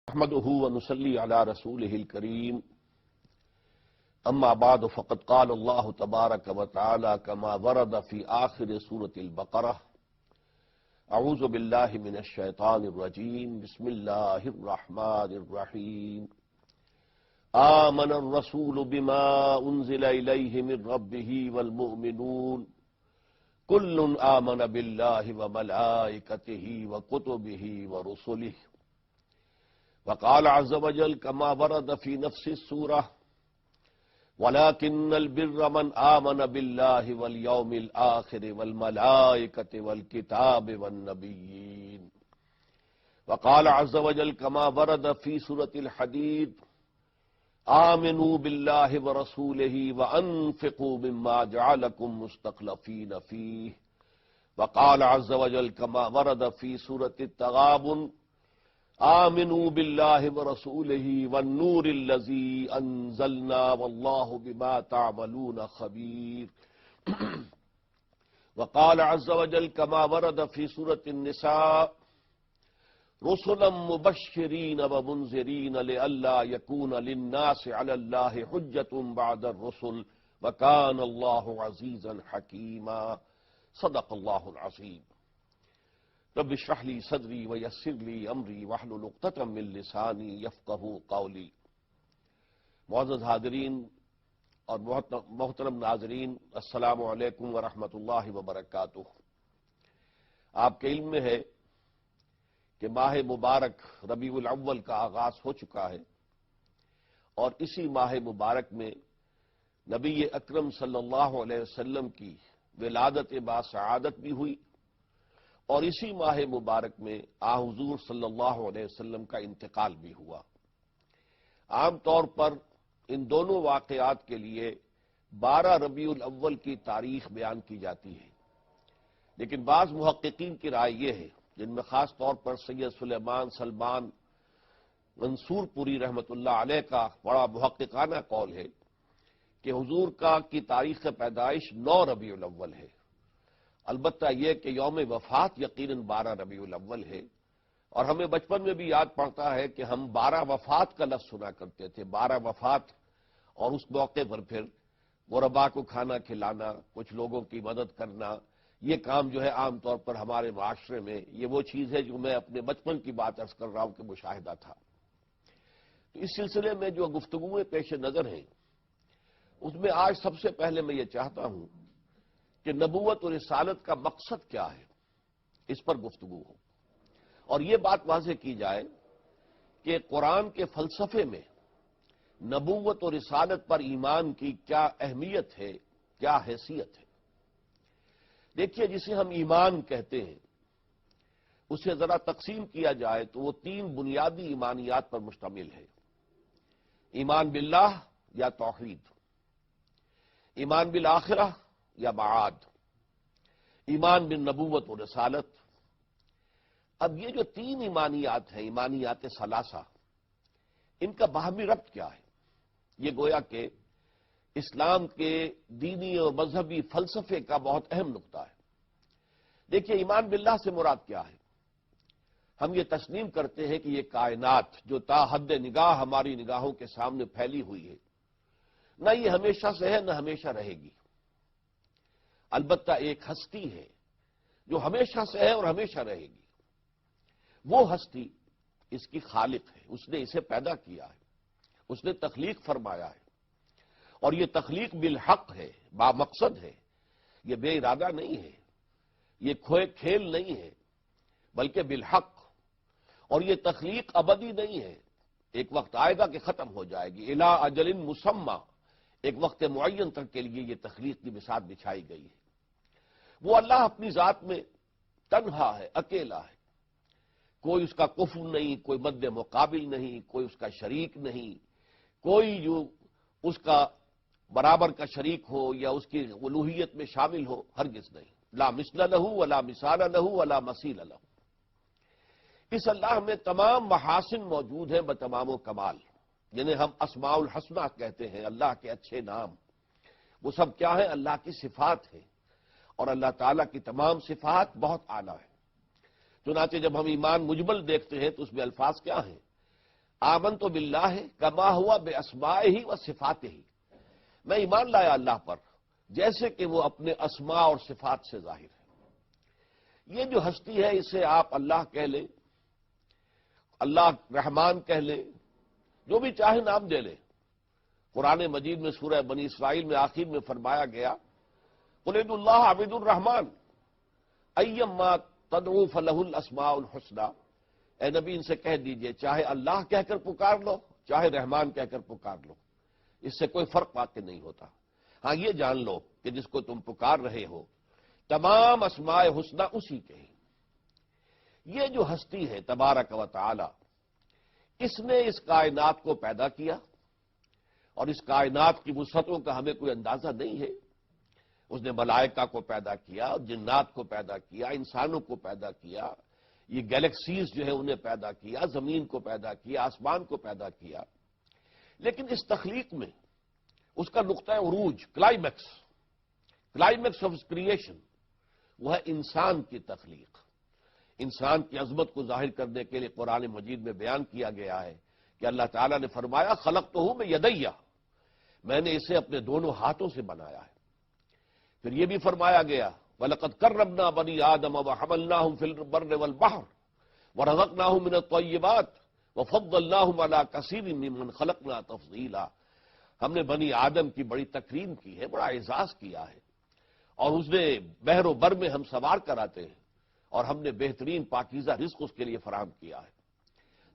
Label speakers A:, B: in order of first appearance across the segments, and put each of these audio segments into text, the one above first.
A: نحمده ونصلي على رسوله الكريم اما بعد فقد قال الله تبارك وتعالى كما ورد في آخر سورة البقرة اعوذ بالله من الشيطان الرجيم بسم الله الرحمن الرحيم آمن الرسول بما انزل اليه من ربه والمؤمنون كل آمن بالله وملائكته وكتبه ورسله وقال عز وجل كما ورد في نفس السورة ولكن البر من آمن بالله واليوم الآخر والملائكة والكتاب والنبيين وقال عز وجل كما ورد في سورة الحديد آمنوا بالله ورسوله وأنفقوا مما جعلكم مستخلفين فيه وقال عز وجل كما ورد في سورة التغابن آمنوا بالله ورسوله والنور الذي أنزلنا والله بما تعملون خبير وقال عز وجل كما ورد في سورة النساء رسلا مبشرين ومنذرين لئلا يكون للناس على الله حجة بعد الرسل وكان الله عزيزا حكيما صدق الله العظيم رب اشرح لي صدری ویسر لی امری واحلل عقدۃ من لسانی یفقہوا قولی۔ معزز حاضرین اور محترم ناظرین، السلام علیکم ورحمۃ اللہ وبرکاتہ۔ آپ کے علم میں ہے کہ ماہ مبارک ربیع الاول کا آغاز ہو چکا ہے، اور اسی ماہ مبارک میں نبی اکرم صلی اللہ علیہ وسلم کی ولادت باسعادت بھی ہوئی، اور اسی ماہ مبارک میں حضور صلی اللہ علیہ وسلم کا انتقال بھی ہوا۔ عام طور پر ان دونوں واقعات کے لیے 12 ربیع الاول کی تاریخ بیان کی جاتی ہے، لیکن بعض محققین کی رائے یہ ہے، جن میں خاص طور پر سید سلیمان سلمان منصور پوری رحمۃ اللہ علیہ کا بڑا محققانہ قول ہے کہ حضور کی تاریخ پیدائش 9 ربیع الاول ہے۔ البتہ یہ کہ یوم وفات یقیناً 12 ربیع الاول ہے، اور ہمیں بچپن میں بھی یاد پڑتا ہے کہ ہم 12 وفات کا لفظ سنا کرتے تھے، 12 وفات، اور اس موقع پر پھر غربا کو کھانا کھلانا، کچھ لوگوں کی مدد کرنا، یہ کام جو ہے عام طور پر ہمارے معاشرے میں یہ وہ چیز ہے جو میں اپنے بچپن کی بات عرض کر رہا ہوں کہ مشاہدہ تھا۔ تو اس سلسلے میں جو گفتگویں پیش نظر ہیں، اس میں آج سب سے پہلے میں یہ چاہتا ہوں کہ نبوت اور رسالت کا مقصد کیا ہے، اس پر گفتگو ہو، اور یہ بات واضح کی جائے کہ قرآن کے فلسفے میں نبوت اور رسالت پر ایمان کی کیا اہمیت ہے، کیا حیثیت ہے۔ دیکھیے، جسے ہم ایمان کہتے ہیں اسے ذرا تقسیم کیا جائے تو وہ 3 بنیادی ایمانیات پر مشتمل ہے: ایمان باللہ یا توحید، ایمان بالآخرہ یا معاد، ایمان بالنبوت و رسالت۔ اب یہ جو 3 ایمانیات ہیں، ایمانیات ثلاثہ، ان کا باہمی ربط کیا ہے؟ یہ گویا کہ اسلام کے دینی اور مذہبی فلسفے کا بہت اہم نقطہ ہے۔ دیکھیے، ایمان باللہ سے مراد کیا ہے؟ ہم یہ تسلیم کرتے ہیں کہ یہ کائنات جو تا حد نگاہ ہماری نگاہوں کے سامنے پھیلی ہوئی ہے، نہ یہ ہمیشہ سے ہے نہ ہمیشہ رہے گی۔ البتہ ایک ہستی ہے جو ہمیشہ سے ہے اور ہمیشہ رہے گی۔ وہ ہستی اس کی خالق ہے، اس نے اسے پیدا کیا ہے، اس نے تخلیق فرمایا ہے، اور یہ تخلیق بالحق ہے، با مقصد ہے، یہ بے ارادہ نہیں ہے، یہ کھوئے کھیل نہیں ہے، بلکہ بالحق۔ اور یہ تخلیق ابدی نہیں ہے، ایک وقت آئے گا کہ ختم ہو جائے گی۔ الی اجل مسمى، ایک وقت معین تک کے لیے یہ تخلیق کی بساط بچھائی گئی ہے۔ وہ اللہ اپنی ذات میں تنہا ہے، اکیلا ہے، کوئی اس کا کفو نہیں، کوئی مد مقابل نہیں، کوئی اس کا شریک نہیں، کوئی جو اس کا برابر کا شریک ہو یا اس کی الوہیت میں شامل ہو، ہرگز نہیں۔ لا مثل لہ ولا مثال لہ ولا مثیل لہ۔ اس اللہ میں تمام محاسن موجود ہیں بتمام و کمال، جنہیں ہم اسماء الحسنہ کہتے ہیں، اللہ کے اچھے نام۔ وہ سب کیا ہے؟ اللہ کی صفات ہے، اور اللہ تعالیٰ کی تمام صفات بہت اعلیٰ ہے۔ چنانچہ جب ہم ایمان مجمل دیکھتے ہیں تو اس میں الفاظ کیا ہیں؟ آمنت باللہ کما ہوا باسمائہ و صفاتہ، میں ایمان لایا اللہ پر جیسے کہ وہ اپنے اسماء اور صفات سے ظاہر ہے۔ یہ جو ہستی ہے اسے آپ اللہ کہہ لیں، اللہ رحمان کہہ لیں، جو بھی چاہے نام دے لیں۔ قرآن مجید میں سورہ بنی اسرائیل میں آخر میں فرمایا گیا قل ادعوا اللہ عبد الرحمن ایما تدعوا فلہ الاسماء الحسنی، اے نبی ان سے کہہ دیجئے چاہے اللہ کہہ کر پکار لو چاہے رحمان کہہ کر پکار لو، اس سے کوئی فرق واقع نہیں ہوتا۔ ہاں یہ جان لو کہ جس کو تم پکار رہے ہو تمام اسماء حسنی اسی کے ہیں۔ یہ جو ہستی ہے تبارک و تعالی، اس نے اس کائنات کو پیدا کیا، اور اس کائنات کی وسعتوں کا ہمیں کوئی اندازہ نہیں ہے۔ اس نے ملائکہ کو پیدا کیا، جنات کو پیدا کیا، انسانوں کو پیدا کیا، یہ گیلیکسیز جو ہے انہیں پیدا کیا، زمین کو پیدا کیا، آسمان کو پیدا کیا۔ لیکن اس تخلیق میں اس کا نقطہ عروج، کلائمیکس آف کریشن، وہ ہے انسان کی تخلیق۔ انسان کی عظمت کو ظاہر کرنے کے لیے قرآن مجید میں بیان کیا گیا ہے کہ اللہ تعالیٰ نے فرمایا خلقتہ بیدیہ، میں نے اسے اپنے دونوں ہاتھوں سے بنایا ہے۔ پھر یہ بھی فرمایا گیا وَلَقَدْ كَرَّمْنَا بَنِي آدَمَ وَحَمَلْنَاهُمْ فِي الْبَرِّ وَالْبَحْرِ وَرَزَقْنَاهُم مِّنَ الطَّيِّبَاتِ وَفَضَّلْنَاهُمْ عَلَىٰ كَثِيرٍ مِّمَّنْ خَلَقْنَا تَفْضِيلًا، ہم نے بنی آدم کی بڑی تکریم کی ہے، بڑا اعزاز کیا ہے، اور اس نے بحر و بر میں ہم سوار کراتے ہیں، اور ہم نے بہترین پاکیزہ رزق اس کے لیے فراہم کیا ہے۔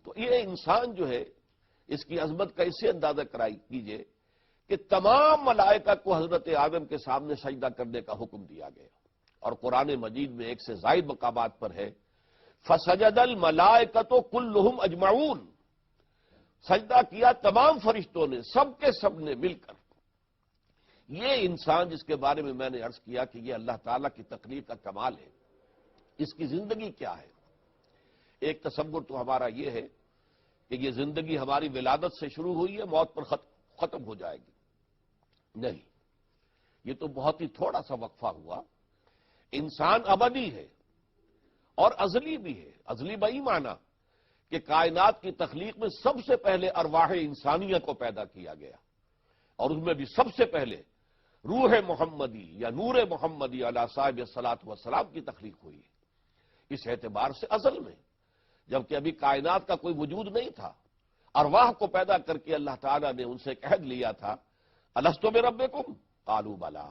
A: تو یہ انسان جو ہے اس کی عظمت کا اس سے اندازہ کیجئے کہ تمام ملائکہ کو حضرت آدم کے سامنے سجدہ کرنے کا حکم دیا گیا، اور قرآن مجید میں ایک سے زائد مقامات پر ہے فَسَجَدَ الْمَلَائِكَةُ كُلُّهُمْ أَجْمَعُونَ، سجدہ کیا تمام فرشتوں نے، سب کے سب نے مل کر۔ یہ انسان جس کے بارے میں نے عرض کیا کہ یہ اللہ تعالیٰ کی تخلیق کا کمال ہے، اس کی زندگی کیا ہے؟ ایک تصور تو ہمارا یہ ہے کہ یہ زندگی ہماری ولادت سے شروع ہوئی ہے، موت پر ختم ہو جائے گی۔ نہیں، یہ تو بہت ہی تھوڑا سا وقفہ ہوا۔ انسان ابدی ہے اور ازلی بھی ہے۔ ازلی بئی معنی کہ کائنات کی تخلیق میں سب سے پہلے ارواح انسانیہ کو پیدا کیا گیا، اور اس میں بھی سب سے پہلے روح محمدی یا نور محمدی علیہ صاحب الصلاۃ والسلام کی تخلیق ہوئی ہے۔ اس اعتبار سے ازل میں، جبکہ ابھی کائنات کا کوئی وجود نہیں تھا، ارواح کو پیدا کر کے اللہ تعالیٰ نے ان سے ایک عہد لیا تھا الستو بربکم قالوا بلی،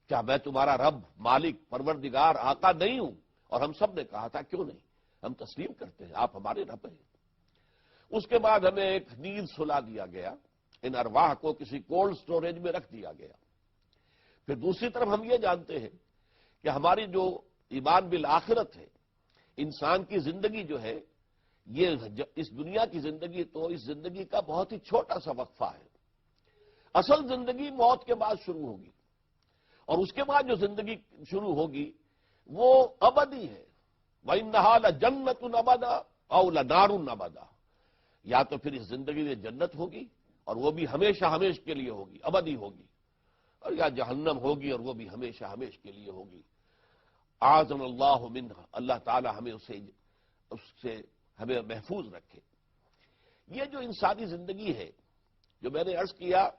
A: کیا میں تمہارا رب، مالک، پروردگار، آقا نہیں ہوں؟ اور ہم سب نے کہا تھا کیوں نہیں، ہم تسلیم کرتے ہیں، آپ ہمارے رب ہیں۔ اس کے بعد ہمیں ایک نیند سلا دیا گیا، ان ارواح کو کسی کولڈ سٹوریج میں رکھ دیا گیا۔ پھر دوسری طرف ہم یہ جانتے ہیں کہ ہماری جو ایمان بالآخرت ہے، انسان کی زندگی جو ہے، یہ اس دنیا کی زندگی تو اس زندگی کا بہت ہی چھوٹا سا وقفہ ہے۔ اصل زندگی موت کے بعد شروع ہوگی، اور اس کے بعد جو زندگی شروع ہوگی وہ ابدی ہے۔ وَإِنَّهَا لَجَنَّةٌ أَبَدًا أَوْ لَنَارٌ أَبَدًا، یا تو پھر اس زندگی میں جنت ہوگی اور وہ بھی ہمیشہ ہمیش کے لیے ہوگی، ابدی ہوگی، اور یا جہنم ہوگی اور وہ بھی ہمیشہ ہمیش کے لیے ہوگی۔ اعاذنا اللہ منہ، اللہ تعالی ہمیں اس سے ہمیں محفوظ رکھے۔ یہ جو انسانی زندگی ہے، جو میں نے عرض کیا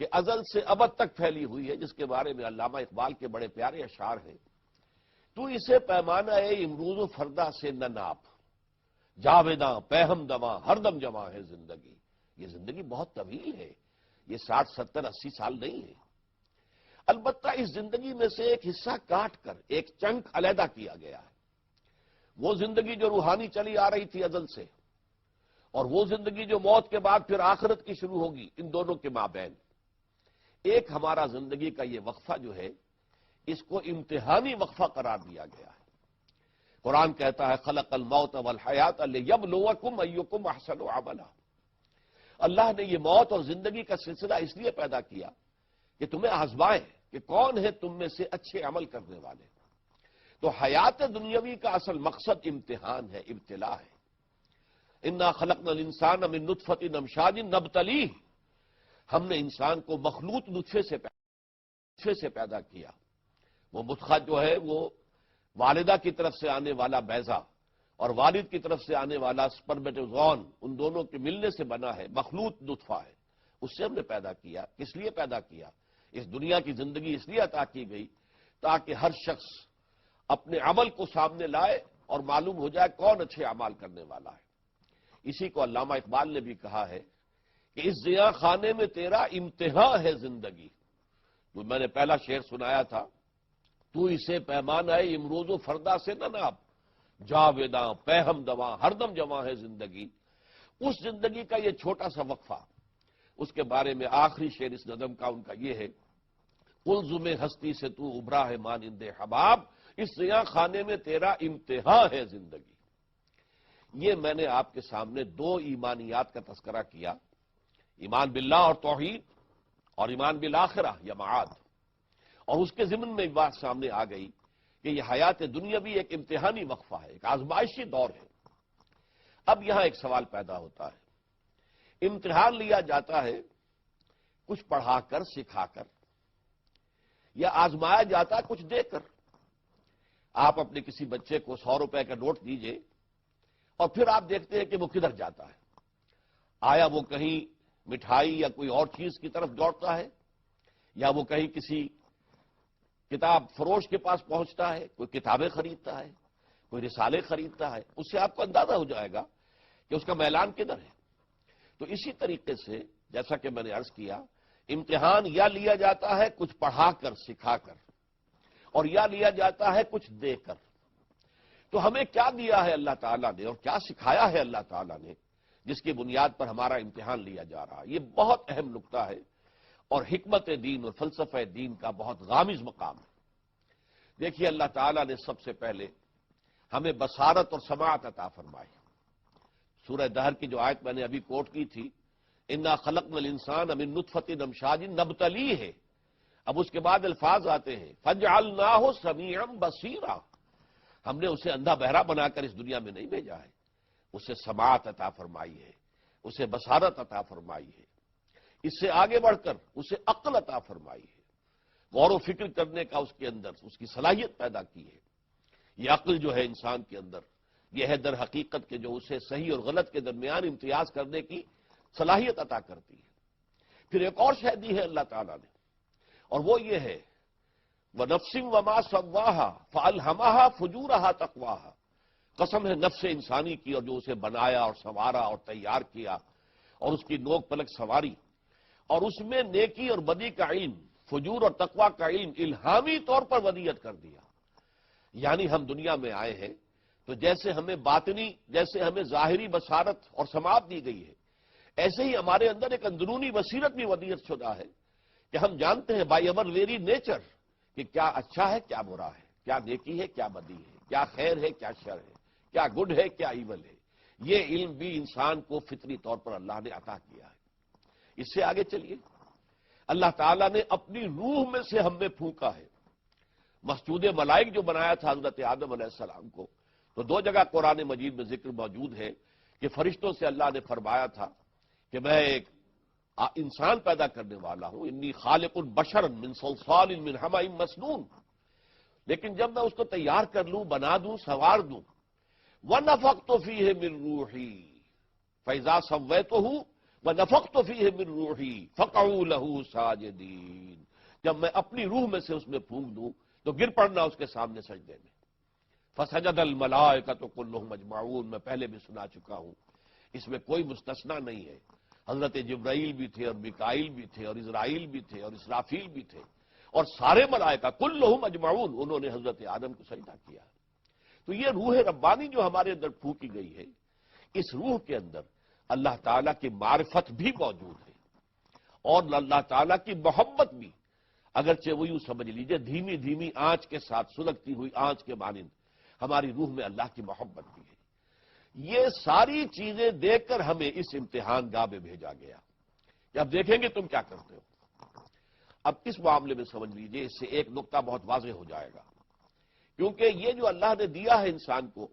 A: کہ ازل سے ابد تک پھیلی ہوئی ہے، جس کے بارے میں علامہ اقبال کے بڑے پیارے اشعار ہیں، تو اسے پیمانہ امروز و فردہ سے نہ ناپ، جاویداں پہم دواں ہر دم جمع ہے زندگی۔ یہ زندگی بہت طویل ہے، یہ 60 70 80 سال نہیں ہے۔ البتہ اس زندگی میں سے ایک حصہ کاٹ کر ایک چنک علیحدہ کیا گیا ہے، وہ زندگی جو روحانی چلی آ رہی تھی ازل سے، اور وہ زندگی جو موت کے بعد پھر آخرت کی شروع ہوگی، ان دونوں کے مابین ایک ہمارا زندگی کا یہ وقفہ جو ہے، اس کو امتحانی وقفہ قرار دیا گیا ہے۔ قرآن کہتا ہے خلق الموت والحیات لیبلوکم ایکم احسن عملا، اللہ نے یہ موت اور زندگی کا سلسلہ اس لیے پیدا کیا کہ تمہیں آزمائے کہ کون ہے تم میں سے اچھے عمل کرنے والے۔ تو حیات دنیاوی کا اصل مقصد امتحان ہے، ابتلا ہے۔ انا خلقنا الانسان من نطفۃ امشاج نبتلیہ، ہم نے انسان کو مخلوط نطفے سے پیدا کیا۔ وہ مدخہ جو ہے وہ والدہ کی طرف سے آنے والا بیضہ، اور والد کی طرف سے آنے والا سپرمیٹوزوان ان دونوں کے ملنے سے بنا ہے، مخلوط نطفہ ہے، اس سے ہم نے پیدا کیا۔ کس لیے پیدا کیا؟ اس دنیا کی زندگی اس لیے عطا کی گئی تاکہ ہر شخص اپنے عمل کو سامنے لائے اور معلوم ہو جائے کون اچھے اعمال کرنے والا ہے۔ اسی کو علامہ اقبال نے بھی کہا ہے کہ اس زیاں خانے میں تیرا امتحان ہے زندگی۔ تو میں نے پہلا شعر سنایا تھا، تو اسے پیمانہ امروز و فردا سے نہ ناپ، جاویداں پہم دواں ہر دم جواں ہے زندگی۔ اس زندگی کا یہ چھوٹا سا وقفہ، اس کے بارے میں آخری شعر اس نظم کا ان کا یہ ہے، قلزم ہستی سے تو ابھرا ہے مانند حباب، اس زیاں خانے میں تیرا امتحان ہے زندگی۔ یہ میں نے آپ کے سامنے دو ایمانیات کا تذکرہ کیا، ایمان باللہ اور توحید، اور ایمان بالآخرہ یا معاد، اور اس کے ضمن میں بات سامنے آ گئی کہ یہ حیات دنیا بھی ایک امتحانی وقفہ ہے، ایک آزمائشی دور ہے۔ اب یہاں ایک سوال پیدا ہوتا ہے، امتحان لیا جاتا ہے کچھ پڑھا کر سکھا کر، یا آزمایا جاتا ہے کچھ دے کر۔ آپ اپنے کسی بچے کو 100 روپے کا نوٹ دیجئے اور پھر آپ دیکھتے ہیں کہ وہ کدھر جاتا ہے، آیا وہ کہیں مٹھائی یا کوئی اور چیز کی طرف دوڑتا ہے، یا وہ کہیں کسی کتاب فروش کے پاس پہنچتا ہے، کوئی کتابیں خریدتا ہے، کوئی رسالے خریدتا ہے، اس سے آپ کو اندازہ ہو جائے گا کہ اس کا میلان کدھر ہے۔ تو اسی طریقے سے جیسا کہ میں نے عرض کیا، امتحان یا لیا جاتا ہے کچھ پڑھا کر سکھا کر، اور یا لیا جاتا ہے کچھ دے کر۔ تو ہمیں کیا دیا ہے اللہ تعالیٰ نے اور کیا سکھایا ہے اللہ تعالیٰ نے جس کی بنیاد پر ہمارا امتحان لیا جا رہا ہے؟ یہ بہت اہم نقطہ ہے اور حکمت دین اور فلسفہ دین کا بہت غامض مقام ہے۔ دیکھیے، اللہ تعالیٰ نے سب سے پہلے ہمیں بصارت اور سماعت عطا فرمائی۔ سورہ دہر کی جو آیت میں نے ابھی کوٹ کی تھی، انا خلقنا الانسان من نطفۃ امشاج نبتلیہ، اب اس کے بعد الفاظ آتے ہیں فجعلناہ سمیعا بصیرا، ہم نے اسے اندھا بہرا بنا کر اس دنیا میں نہیں بھیجا ہے، اسے سماعت عطا فرمائی ہے، اسے بصارت عطا فرمائی ہے، اس سے آگے بڑھ کر اسے عقل عطا فرمائی ہے، غور و فکر کرنے کا اس کے اندر اس کی صلاحیت پیدا کی ہے۔ یہ عقل جو ہے انسان کے اندر، یہ ہے در حقیقت کہ جو اسے صحیح اور غلط کے درمیان امتیاز کرنے کی صلاحیت عطا کرتی ہے۔ پھر ایک اور شے دی ہے اللہ تعالیٰ نے، اور وہ یہ ہے وَنَفْسٍ وَمَا سَوَّاهَا فَأَلْهَمَهَا فُجُورَهَا تَقْوَاهَا، قسم ہے نفس انسانی کی اور جو اسے بنایا اور سنوارا اور تیار کیا اور اس کی نوک پلک سنواری، اور اس میں نیکی اور بدی کا علم، فجور اور تقوی کا علم الہامی طور پر ودیت کر دیا۔ یعنی ہم دنیا میں آئے ہیں تو جیسے ہمیں باطنی، جیسے ہمیں ظاہری بصارت اور سماعت دی گئی ہے، ایسے ہی ہمارے اندر ایک اندرونی بصیرت بھی ودیت شدہ ہے کہ ہم جانتے ہیں بائی اوور ویری نیچر کہ کیا اچھا ہے کیا برا ہے، کیا نیکی ہے کیا بدی ہے، کیا خیر ہے کیا شر ہے، کیا گڈ ہے کیا ایول ہے۔ یہ علم بھی انسان کو فطری طور پر اللہ نے عطا کیا ہے۔ اس سے آگے چلیے، اللہ تعالیٰ نے اپنی روح میں سے ہم میں پھونکا ہے۔ مسجود ملائک جو بنایا تھا حضرت آدم علیہ السلام کو، تو دو جگہ قرآن مجید میں ذکر موجود ہے کہ فرشتوں سے اللہ نے فرمایا تھا کہ میں ایک انسان پیدا کرنے والا ہوں، انی خالق بشرا من صلصال من حمأ مسنون، لیکن جب میں اس کو تیار کر لوں، بنا دوں، سنوار دوں، وَنَفَخْتُ فِيهِ مِن رُوحِي فَإِذَا سَوَّيْتُهُ وَنَفَخْتُ فِيهِ مِن رُوحِي فَقَعُوا لَهُ سَاجِدِينَ، جب میں اپنی روح میں سے اس میں پھونک دوں تو گر پڑنا اس کے سامنے سجدے میں۔ فَسَجَدَ الْمَلَائِكَةُ كُلُّهُمْ أَجْمَعُونَ، میں پہلے بھی سنا چکا ہوں، اس میں کوئی مستثنا نہیں ہے۔ حضرت جبرائیل بھی تھے اور میکائیل بھی تھے اور اسرائیل بھی تھے اور اسرافیل بھی تھے، اور سارے ملائکہ کلہم اجمعون انہوں نے حضرت آدم کو سجدہ کیا۔ تو یہ روح ربانی جو ہمارے اندر پھونکی گئی ہے، اس روح کے اندر اللہ تعالیٰ کی معرفت بھی موجود ہے، اور اللہ تعالیٰ کی محبت بھی، اگرچہ وہ یوں سمجھ لیجئے دھیمی دھیمی آنچ کے ساتھ سلگتی ہوئی آنچ کے مانند ہماری روح میں اللہ کی محبت بھی ہے۔ یہ ساری چیزیں دیکھ کر ہمیں اس امتحان گاہ میں بھیجا گیا کہ اب دیکھیں گے تم کیا کرتے ہو۔ اب اس معاملے میں سمجھ لیجئے، اس سے ایک نقطہ بہت واضح ہو جائے گا، کیونکہ یہ جو اللہ نے دیا ہے انسان کو،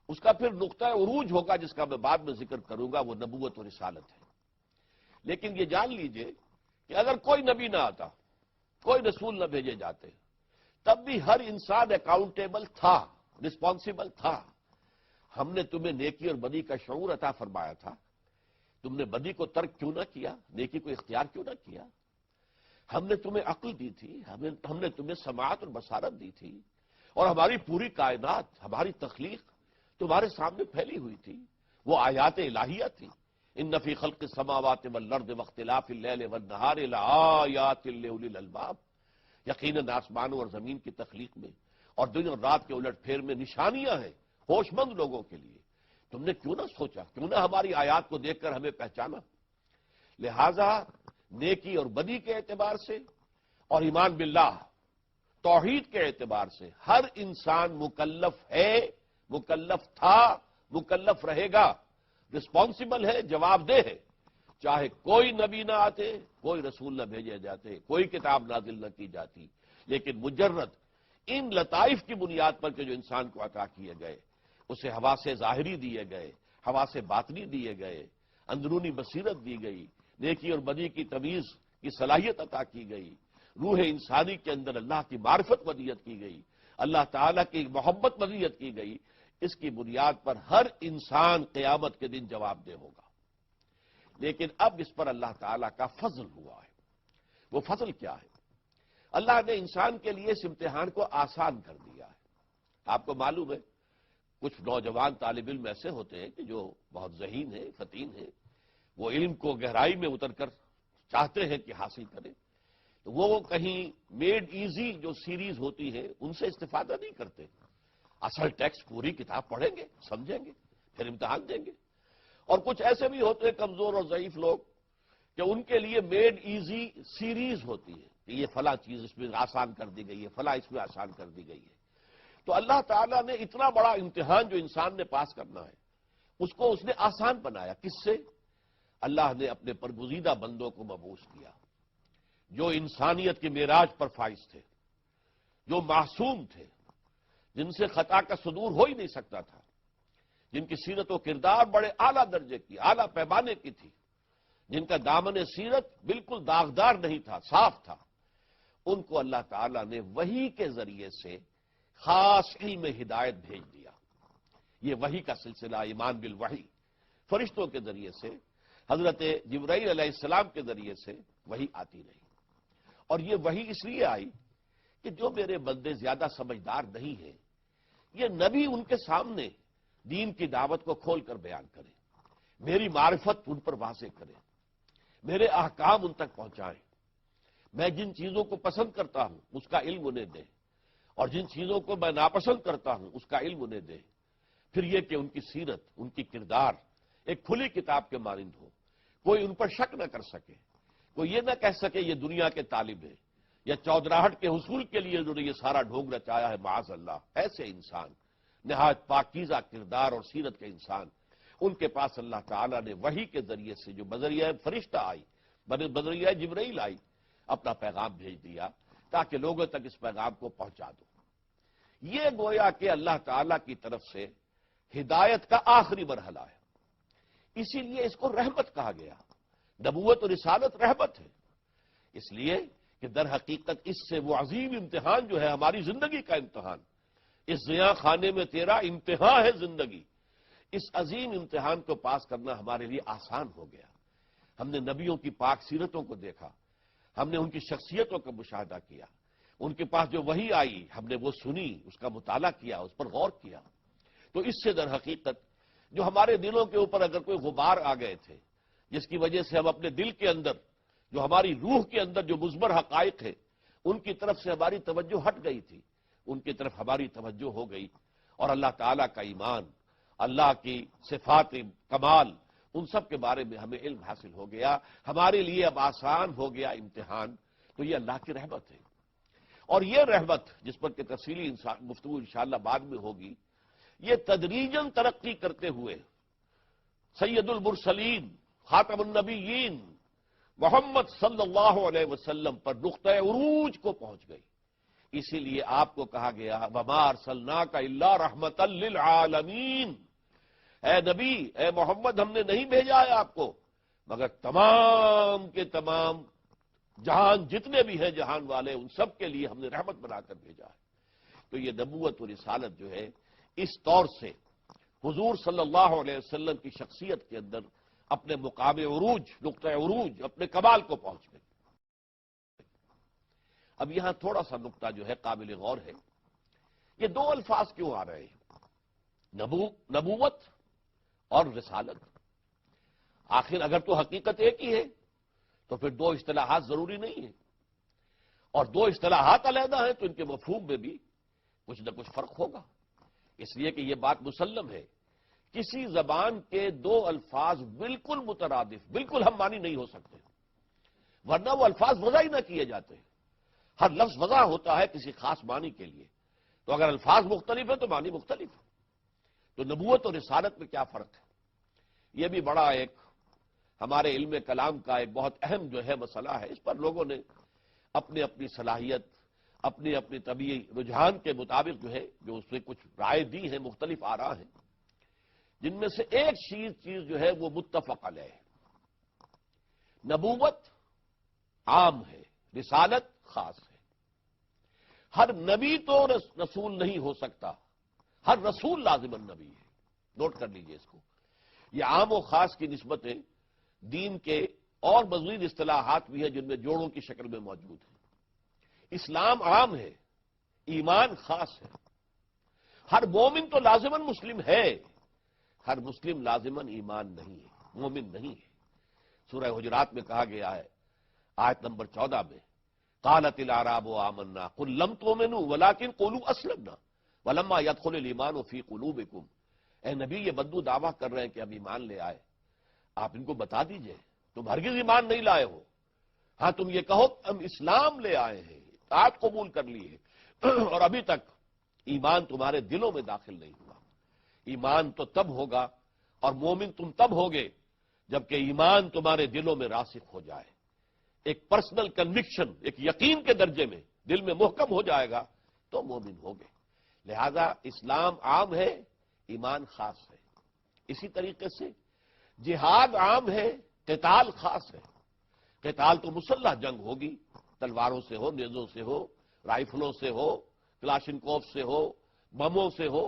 A: اس کا پھر نقطہ عروج ہوگا جس کا میں بعد میں ذکر کروں گا، وہ نبوت و رسالت ہے۔ لیکن یہ جان لیجئے کہ اگر کوئی نبی نہ آتا، کوئی رسول نہ بھیجے جاتے، تب بھی ہر انسان اکاؤنٹیبل تھا، رسپانسیبل تھا۔ ہم نے تمہیں نیکی اور بدی کا شعور عطا فرمایا تھا، تم نے بدی کو ترک کیوں نہ کیا، نیکی کو اختیار کیوں نہ کیا؟ ہم نے تمہیں عقل دی تھی، ہم نے تمہیں سماعت اور بصارت دی تھی، اور ہماری پوری کائنات، ہماری تخلیق تمہارے سامنے پھیلی ہوئی تھی، وہ آیات الہیہ تھی۔ ان فی خلق السماوات والارض واختلاف اللیل والنہار لآیات لأولی الالباب، یقیناً آسمانوں اور زمین کی تخلیق میں اور دن اور رات کے الٹ پھیر میں نشانیاں ہیں ہوش مند لوگوں کے لیے۔ تم نے کیوں نہ سوچا، کیوں نہ ہماری آیات کو دیکھ کر ہمیں پہچانا؟ لہذا نیکی اور بدی کے اعتبار سے اور ایمان باللہ توحید کے اعتبار سے ہر انسان مکلف ہے، مکلف تھا، مکلف رہے گا، رسپانسبل ہے، جواب دہ ہے، چاہے کوئی نبی نہ آتے، کوئی رسول نہ بھیجے جاتے، کوئی کتاب نازل نہ کی جاتی، لیکن مجرد ان لطائف کی بنیاد پر کہ جو انسان کو عطا کیے گئے، اسے حواس ظاہری دیے گئے، حواس باطنی دیے گئے، اندرونی بصیرت دی گئی، نیکی اور بدی کی تمیز کی صلاحیت عطا کی گئی، روح انسانی کے اندر اللہ کی معرفت ودیت کی گئی، اللہ تعالیٰ کی محبت ودیت کی گئی، اس کی بنیاد پر ہر انسان قیامت کے دن جواب دہ ہوگا۔ لیکن اب اس پر اللہ تعالیٰ کا فضل ہوا ہے۔ وہ فضل کیا ہے؟ اللہ نے انسان کے لیے اس امتحان کو آسان کر دیا ہے۔ آپ کو معلوم ہے کچھ نوجوان طالب علم ایسے ہوتے ہیں کہ جو بہت ذہین ہیں، فطین ہیں، وہ علم کو گہرائی میں اتر کر چاہتے ہیں کہ حاصل کریں، تو وہ کہیں میڈ ایزی جو سیریز ہوتی ہے ان سے استفادہ نہیں کرتے، اصل ٹیکسٹ پوری کتاب پڑھیں گے، سمجھیں گے، پھر امتحان دیں گے۔ اور کچھ ایسے بھی ہوتے ہیں کمزور اور ضعیف لوگ کہ ان کے لیے میڈ ایزی سیریز ہوتی ہے کہ یہ فلاں چیز اس میں آسان کر دی گئی ہے، فلاں اس میں آسان کر دی گئی ہے۔ تو اللہ تعالیٰ نے اتنا بڑا امتحان جو انسان نے پاس کرنا ہے اس کو اس نے آسان بنایا۔ کس سے؟ اللہ نے اپنے برگزیدہ بندوں کو مبعوث کیا جو انسانیت کی معراج پر فائز تھے، جو معصوم تھے، جن سے خطا کا صدور ہو ہی نہیں سکتا تھا، جن کی سیرت و کردار بڑے اعلیٰ درجے کی، اعلیٰ پیمانے کی تھی، جن کا دامن سیرت بالکل داغدار نہیں تھا، صاف تھا، ان کو اللہ تعالیٰ نے وحی کے ذریعے سے خاص علم ہدایت بھیج دیا۔ یہ وحی کا سلسلہ ایمان بالوحی، فرشتوں کے ذریعے سے، حضرت جبرائیل علیہ السلام کے ذریعے سے وحی آتی رہی۔ اور یہ وحی اس لیے آئی کہ جو میرے بندے زیادہ سمجھدار نہیں ہیں، یہ نبی ان کے سامنے دین کی دعوت کو کھول کر بیان کرے، میری معرفت ان پر واضح کرے، میرے احکام ان تک پہنچائیں، میں جن چیزوں کو پسند کرتا ہوں اس کا علم انہیں دیں، اور جن چیزوں کو میں ناپسند کرتا ہوں اس کا علم انہیں دیں۔ پھر یہ کہ ان کی سیرت، ان کی کردار ایک کھلی کتاب کے مانند ہو، کوئی ان پر شک نہ کر سکے، کوئی یہ نہ کہہ سکے یہ دنیا کے طالب ہیں یا چودراہٹ کے حصول کے لیے انہوں نے یہ سارا ڈھونگ رچایا ہے، معاذ اللہ۔ ایسے انسان، نہایت پاکیزہ کردار اور سیرت کے انسان، ان کے پاس اللہ تعالیٰ نے وحی کے ذریعے سے جو بذریعہ فرشتہ آئی، بذریعہ جبرائیل آئی، اپنا پیغام بھیج دیا تاکہ لوگوں تک اس پیغام کو پہنچا دو۔ یہ گویا کہ اللہ تعالیٰ کی طرف سے ہدایت کا آخری مرحلہ ہے، اسی لیے اس کو رحمت کہا گیا۔ نبوت اور رسالت رحمت ہے، اس لیے کہ در حقیقت اس سے وہ عظیم امتحان جو ہے ہماری زندگی کا امتحان، اس زیاں خانے میں تیرا امتحان ہے زندگی، اس عظیم امتحان کو پاس کرنا ہمارے لیے آسان ہو گیا۔ ہم نے نبیوں کی پاک سیرتوں کو دیکھا، ہم نے ان کی شخصیتوں کا مشاہدہ کیا، ان کے پاس جو وحی آئی ہم نے وہ سنی، اس کا مطالعہ کیا، اس پر غور کیا۔ تو اس سے در حقیقت جو ہمارے دلوں کے اوپر اگر کوئی غبار آ گئے تھے جس کی وجہ سے ہم اپنے دل کے اندر، جو ہماری روح کے اندر جو مضمر حقائق ہے ان کی طرف سے ہماری توجہ ہٹ گئی تھی، ان کی طرف ہماری توجہ ہو گئی، اور اللہ تعالیٰ کا ایمان، اللہ کی صفات کمال، ان سب کے بارے میں ہمیں علم حاصل ہو گیا، ہمارے لیے اب آسان ہو گیا امتحان۔ تو یہ اللہ کی رحمت ہے، اور یہ رحمت جس پر کہ تفصیلی گفتگو انشاءاللہ بعد میں ہوگی، یہ تدریجاً ترقی کرتے ہوئے سید المرسلین، خاتم النبیین محمد صلی اللہ علیہ وسلم پر نقطۂ عروج کو پہنچ گئی۔ اسی لیے آپ کو کہا گیا وَمَا أَرْسَلْنَاكَ إِلَّا رَحْمَةً لِّلْعَالَمِينَ، اے نبی، اے محمد، ہم نے نہیں بھیجا ہے آپ کو مگر تمام کے تمام جہان جتنے بھی ہیں جہان والے ان سب کے لیے ہم نے رحمت بنا کر بھیجا ہے۔ تو یہ نبوت و رسالت جو ہے اس طور سے حضور صلی اللہ علیہ وسلم کی شخصیت کے اندر اپنے مقام عروج، نقطہ عروج، اپنے کمال کو پہنچ گئی۔ اب یہاں تھوڑا سا نقطہ جو ہے قابل غور ہے، یہ دو الفاظ کیوں آ رہے ہیں، نبوت اور رسالت؟ آخر اگر تو حقیقت ایک ہی ہے تو پھر دو اصطلاحات ضروری نہیں ہیں، اور دو اصطلاحات علیحدہ ہیں تو ان کے مفہوم میں بھی کچھ نہ کچھ فرق ہوگا، اس لیے کہ یہ بات مسلم ہے، کسی زبان کے دو الفاظ بالکل مترادف، بالکل ہم معنی نہیں ہو سکتے، ورنہ وہ الفاظ وضع ہی نہ کیے جاتے ہیں۔ ہر لفظ وضع ہوتا ہے کسی خاص معنی کے لیے، تو اگر الفاظ مختلف ہیں تو معنی مختلف ہے۔ تو نبوت اور رسالت میں کیا فرق ہے؟ یہ بھی بڑا ایک ہمارے علم کلام کا ایک بہت اہم جو ہے مسئلہ ہے، اس پر لوگوں نے اپنی اپنی صلاحیت، اپنی اپنی طبیعی رجحان کے مطابق جو ہے جو اس میں کچھ رائے دی ہیں، مختلف آراء ہیں، جن میں سے ایک چیز جو ہے وہ متفق علیہ ہے۔ نبوت عام ہے، رسالت خاص ہے۔ ہر نبی تو رسول نہیں ہو سکتا، ہر رسول لازماً نبی ہے۔ نوٹ کر لیجئے اس کو، یہ عام و خاص کی نسبتیں دین کے اور مزید اصطلاحات بھی ہیں جن میں جوڑوں کی شکل میں موجود ہیں۔ اسلام عام ہے، ایمان خاص ہے۔ ہر مومن تو لازماً مسلم ہے، ہر مسلم لازماً ایمان نہیں ہے، مومن نہیں ہے۔ سورہ حجرات میں کہا گیا ہے، آیت نمبر 14 میں، قالت الاعراب آمنا قل لم تؤمنوا ولكن قولوا اسلمنا ولما يدخل الايمان في قلوبكم۔ اے نبی، یہ بدو دعویٰ کر رہے ہیں کہ ہم ایمان لے آئے، آپ ان کو بتا دیجئے تم ہرگز ایمان نہیں لائے ہو، ہاں تم یہ کہو ہم اسلام لے آئے ہیں، اطاعت قبول کر لی ہے، اور ابھی تک ایمان تمہارے دلوں میں داخل نہیں ہوا۔ ایمان تو تب ہوگا اور مومن تم تب ہوگے جبکہ ایمان تمہارے دلوں میں راسخ ہو جائے، ایک پرسنل کنوکشن، ایک یقین کے درجے میں دل میں محکم ہو جائے گا تو مومن ہوگے۔ لہذا اسلام عام ہے، ایمان خاص ہے۔ اسی طریقے سے جہاد عام ہے، قتال خاص ہے۔ قتال تو مسلح جنگ ہوگی، تلواروں سے ہو، نیزوں سے ہو، رائفلوں سے ہو، کلاشنکوف سے ہو، بموں سے ہو،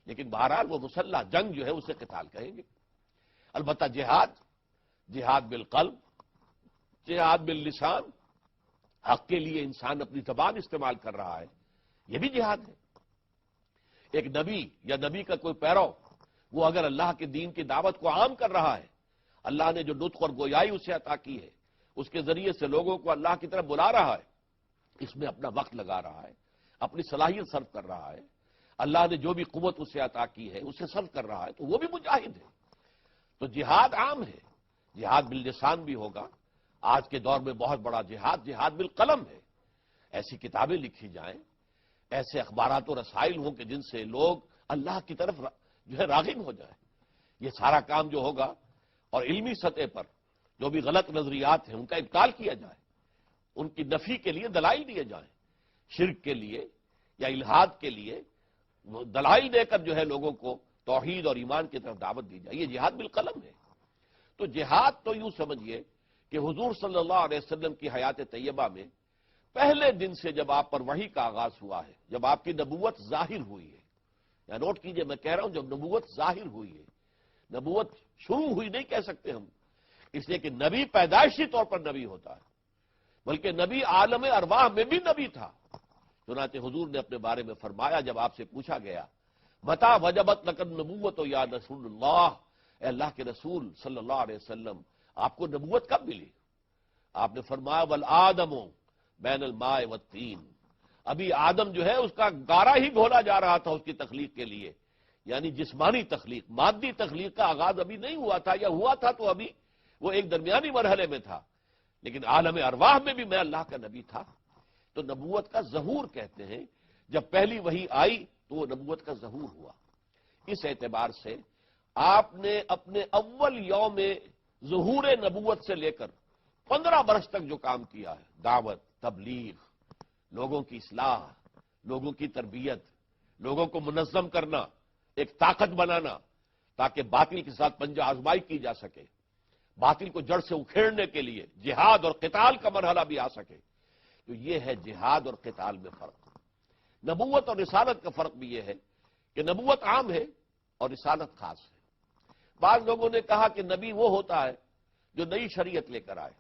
A: لیکن بہرحال وہ مسلح جنگ جو ہے اسے قتال کہیں گے۔ البتہ جہاد بالقلب، جہاد باللسان، حق کے لیے انسان اپنی زبان استعمال کر رہا ہے، یہ بھی جہاد ہے۔ ایک نبی یا نبی کا کوئی پیرو، وہ اگر اللہ کے دین کی دعوت کو عام کر رہا ہے، اللہ نے جو نطق اور گویائی اسے عطا کی ہے، اس کے ذریعے سے لوگوں کو اللہ کی طرف بلا رہا ہے، اس میں اپنا وقت لگا رہا ہے، اپنی صلاحیت صرف کر رہا ہے، اللہ نے جو بھی قوت اسے عطا کی ہے اسے صرف کر رہا ہے، تو وہ بھی مجاہد ہے۔ تو جہاد عام ہے، جہاد باللسان بھی ہوگا۔ آج کے دور میں بہت بڑا جہاد بالقلم ہے۔ ایسی کتابیں لکھی جائیں، ایسے اخبارات و رسائل ہوں کہ جن سے لوگ اللہ کی طرف جو ہے راغب ہو جائیں، یہ سارا کام جو ہوگا، اور علمی سطح پر جو بھی غلط نظریات ہیں ان کا ابطال کیا جائے، ان کی نفی کے لیے دلائل دیے جائیں، شرک کے لیے یا الحاد کے لیے دلائل دے کر جو ہے لوگوں کو توحید اور ایمان کی طرف دعوت دی جائے، یہ جہاد بالقلم ہے۔ تو جہاد تو یوں سمجھیے کہ حضور صلی اللہ علیہ وسلم کی حیات طیبہ میں پہلے دن سے جب آپ پر وحی کا آغاز ہوا ہے، جب آپ کی نبوت ظاہر ہوئی ہے، یا نوٹ کیجئے میں کہہ رہا ہوں جب نبوت ظاہر ہوئی ہے، نبوت شروع ہوئی نہیں کہہ سکتے ہم، اس لیے کہ نبی پیدائشی طور پر نبی ہوتا ہے، بلکہ نبی عالم ارواح میں بھی نبی تھا۔ چنانچہ حضور نے اپنے بارے میں فرمایا، جب آپ سے پوچھا گیا متی وجبت لک النبوۃ یا رسول اللہ، اے اللہ کے رسول صلی اللہ علیہ وسلم آپ کو نبوت کب ملی؟ آپ نے فرمایا والآدم بین الماء والطین، ابھی آدم جو ہے اس کا گارا ہی گھولا جا رہا تھا اس کی تخلیق کے لیے، یعنی جسمانی تخلیق، مادی تخلیق کا آغاز ابھی نہیں ہوا تھا، یا ہوا تھا تو ابھی وہ ایک درمیانی مرحلے میں تھا، لیکن عالم ارواح میں بھی میں اللہ کا نبی تھا۔ تو نبوت کا ظہور کہتے ہیں، جب پہلی وحی آئی تو وہ نبوت کا ظہور ہوا۔ اس اعتبار سے آپ نے اپنے اول یوم ظہور نبوت سے لے کر 15 برس تک جو کام کیا ہے، دعوت، تبلیغ، لوگوں کی اصلاح، لوگوں کی تربیت، لوگوں کو منظم کرنا، ایک طاقت بنانا تاکہ باطل کے ساتھ پنجہ آزمائی کی جا سکے، باطل کو جڑ سے اکھیڑنے کے لیے جہاد اور قتال کا مرحلہ بھی آ سکے، تو یہ ہے جہاد اور قتال میں فرق۔ نبوت اور رسالت کا فرق بھی یہ ہے کہ نبوت عام ہے، اور رسالت خاص ہے۔ بعض لوگوں نے کہا کہ نبی وہ ہوتا ہے جو نئی شریعت لے کر آئے،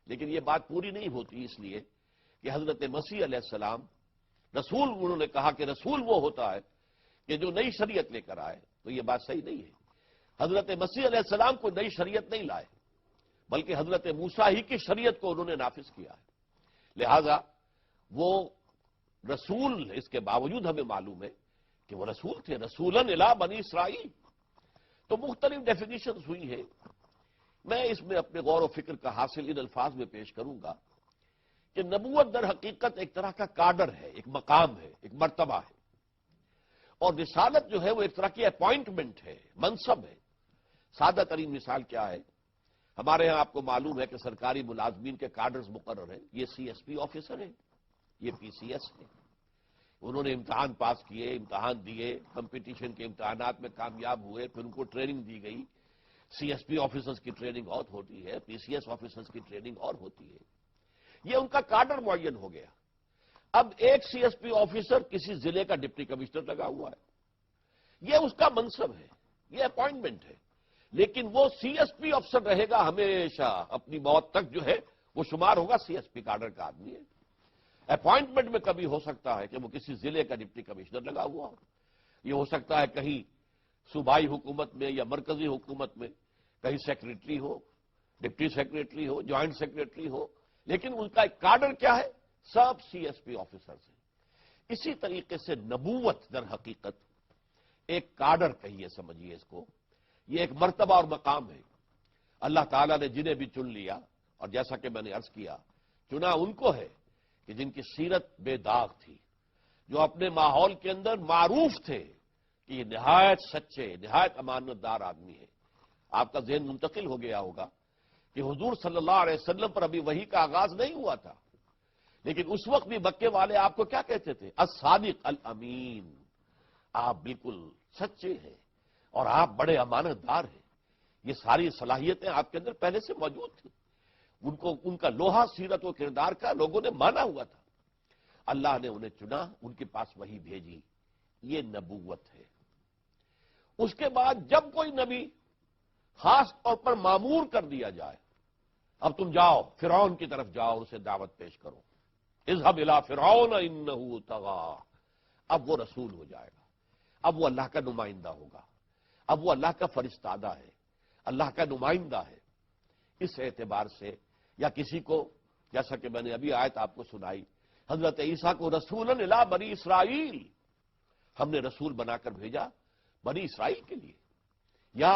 A: لیکن یہ بات پوری نہیں ہوتی، اس لیے کہ حضرت مسیح علیہ السلام رسول، انہوں نے کہا کہ رسول وہ ہوتا ہے کہ جو نئی شریعت لے کر آئے، تو یہ بات صحیح نہیں ہے۔ حضرت مسیح علیہ السلام کو نئی شریعت نہیں لائے، بلکہ حضرت موسیٰ ہی کی شریعت کو انہوں نے نافذ کیا ہے۔ لہذا وہ رسول، اس کے باوجود ہمیں معلوم ہے کہ وہ رسول تھے، رسولاً الی بنی اسرائیل۔ تو مختلف ڈیفینیشنز ہوئی ہیں، میں اس میں اپنے غور و فکر کا حاصل ان الفاظ میں پیش کروں گا کہ نبوت در حقیقت ایک طرح کا کاڈر ہے، ایک مقام ہے، ایک مرتبہ ہے، اور رسالت جو ہے وہ ایک طرح کی اپوائنٹمنٹ ہے، منصب ہے۔ سادہ ترین مثال کیا ہے؟ ہمارے ہاں آپ کو معلوم ہے کہ سرکاری ملازمین کے کاڈرز مقرر ہیں، یہ سی ایس پی آفیسر ہیں، یہ پی سی ایس ہیں، انہوں نے امتحان پاس کیے، امتحان دیے، کمپٹیشن کے امتحانات میں کامیاب ہوئے، پھر ان کو ٹریننگ دی گئی۔ سی ایس پی آفیسرز کی ٹریننگ اور ہوتی ہے، پی سی ایس آفیسرز کی ٹریننگ اور ہوتی ہے، یہ ان کا کاڈر معین ہو گیا۔ اب ایک سی ایس پی آفیسر کسی ضلع کا ڈپٹی کمشنر لگا ہوا ہے، یہ اس کا منصب ہے، یہ اپوائنٹمنٹ ہے، لیکن وہ سی ایس پی افسر رہے گا ہمیشہ، اپنی موت تک جو ہے وہ شمار ہوگا سی ایس پی کاڈر کا آدمی ہے۔ اپوائنٹمنٹ میں کبھی ہو سکتا ہے کہ وہ کسی ضلع کا ڈپٹی کمشنر لگا ہوا ہو، یہ ہو سکتا ہے کہیں صوبائی حکومت میں یا مرکزی حکومت میں کہیں سیکریٹری ہو، ڈپٹی سیکریٹری ہو، جوائنٹ سیکریٹری ہو، لیکن ان کا ایک کاڈر کیا ہے؟ سب سی ایس پی آفیسرز ہیں۔ اسی طریقے سے نبوت در حقیقت ایک کاڈر کہیے، سمجھیے اس کو، یہ ایک مرتبہ اور مقام ہے۔ اللہ تعالیٰ نے جنہیں بھی چن لیا، اور جیسا کہ میں نے عرض کیا، چنا ان کو ہے کہ جن کی سیرت بے داغ تھی، جو اپنے ماحول کے اندر معروف تھے کہ یہ نہایت سچے، نہایت امانت دار آدمی ہے۔ آپ کا ذہن منتقل ہو گیا ہوگا کہ حضور صلی اللہ علیہ وسلم پر ابھی وحی کا آغاز نہیں ہوا تھا، لیکن اس وقت بھی مکے والے آپ کو کیا کہتے تھے؟ الصادق الامین، آپ بالکل سچے ہیں اور آپ بڑے امانت دار ہیں۔ یہ ساری صلاحیتیں آپ کے اندر پہلے سے موجود تھیں، ان کا لوہا سیرت و کردار کا لوگوں نے مانا ہوا تھا۔ اللہ نے انہیں چنا، ان کے پاس وحی بھیجی، یہ نبوت ہے۔ اس کے بعد جب کوئی نبی خاص طور پر مامور کر دیا جائے، اب تم جاؤ فرعون کی طرف جاؤ اور اسے دعوت پیش کرو، اذهب الى فرعون انه طغى، اب وہ رسول ہو جائے گا، اب وہ اللہ کا نمائندہ ہوگا، اب وہ اللہ کا فرستادہ ہے، اللہ کا نمائندہ ہے۔ اس اعتبار سے یا کسی کو، جیسا کہ میں نے ابھی آیت آپ کو سنائی، حضرت عیسیٰ کو رسولا الی بنی اسرائیل، ہم نے رسول بنا کر بھیجا بنی اسرائیل کے لیے، یا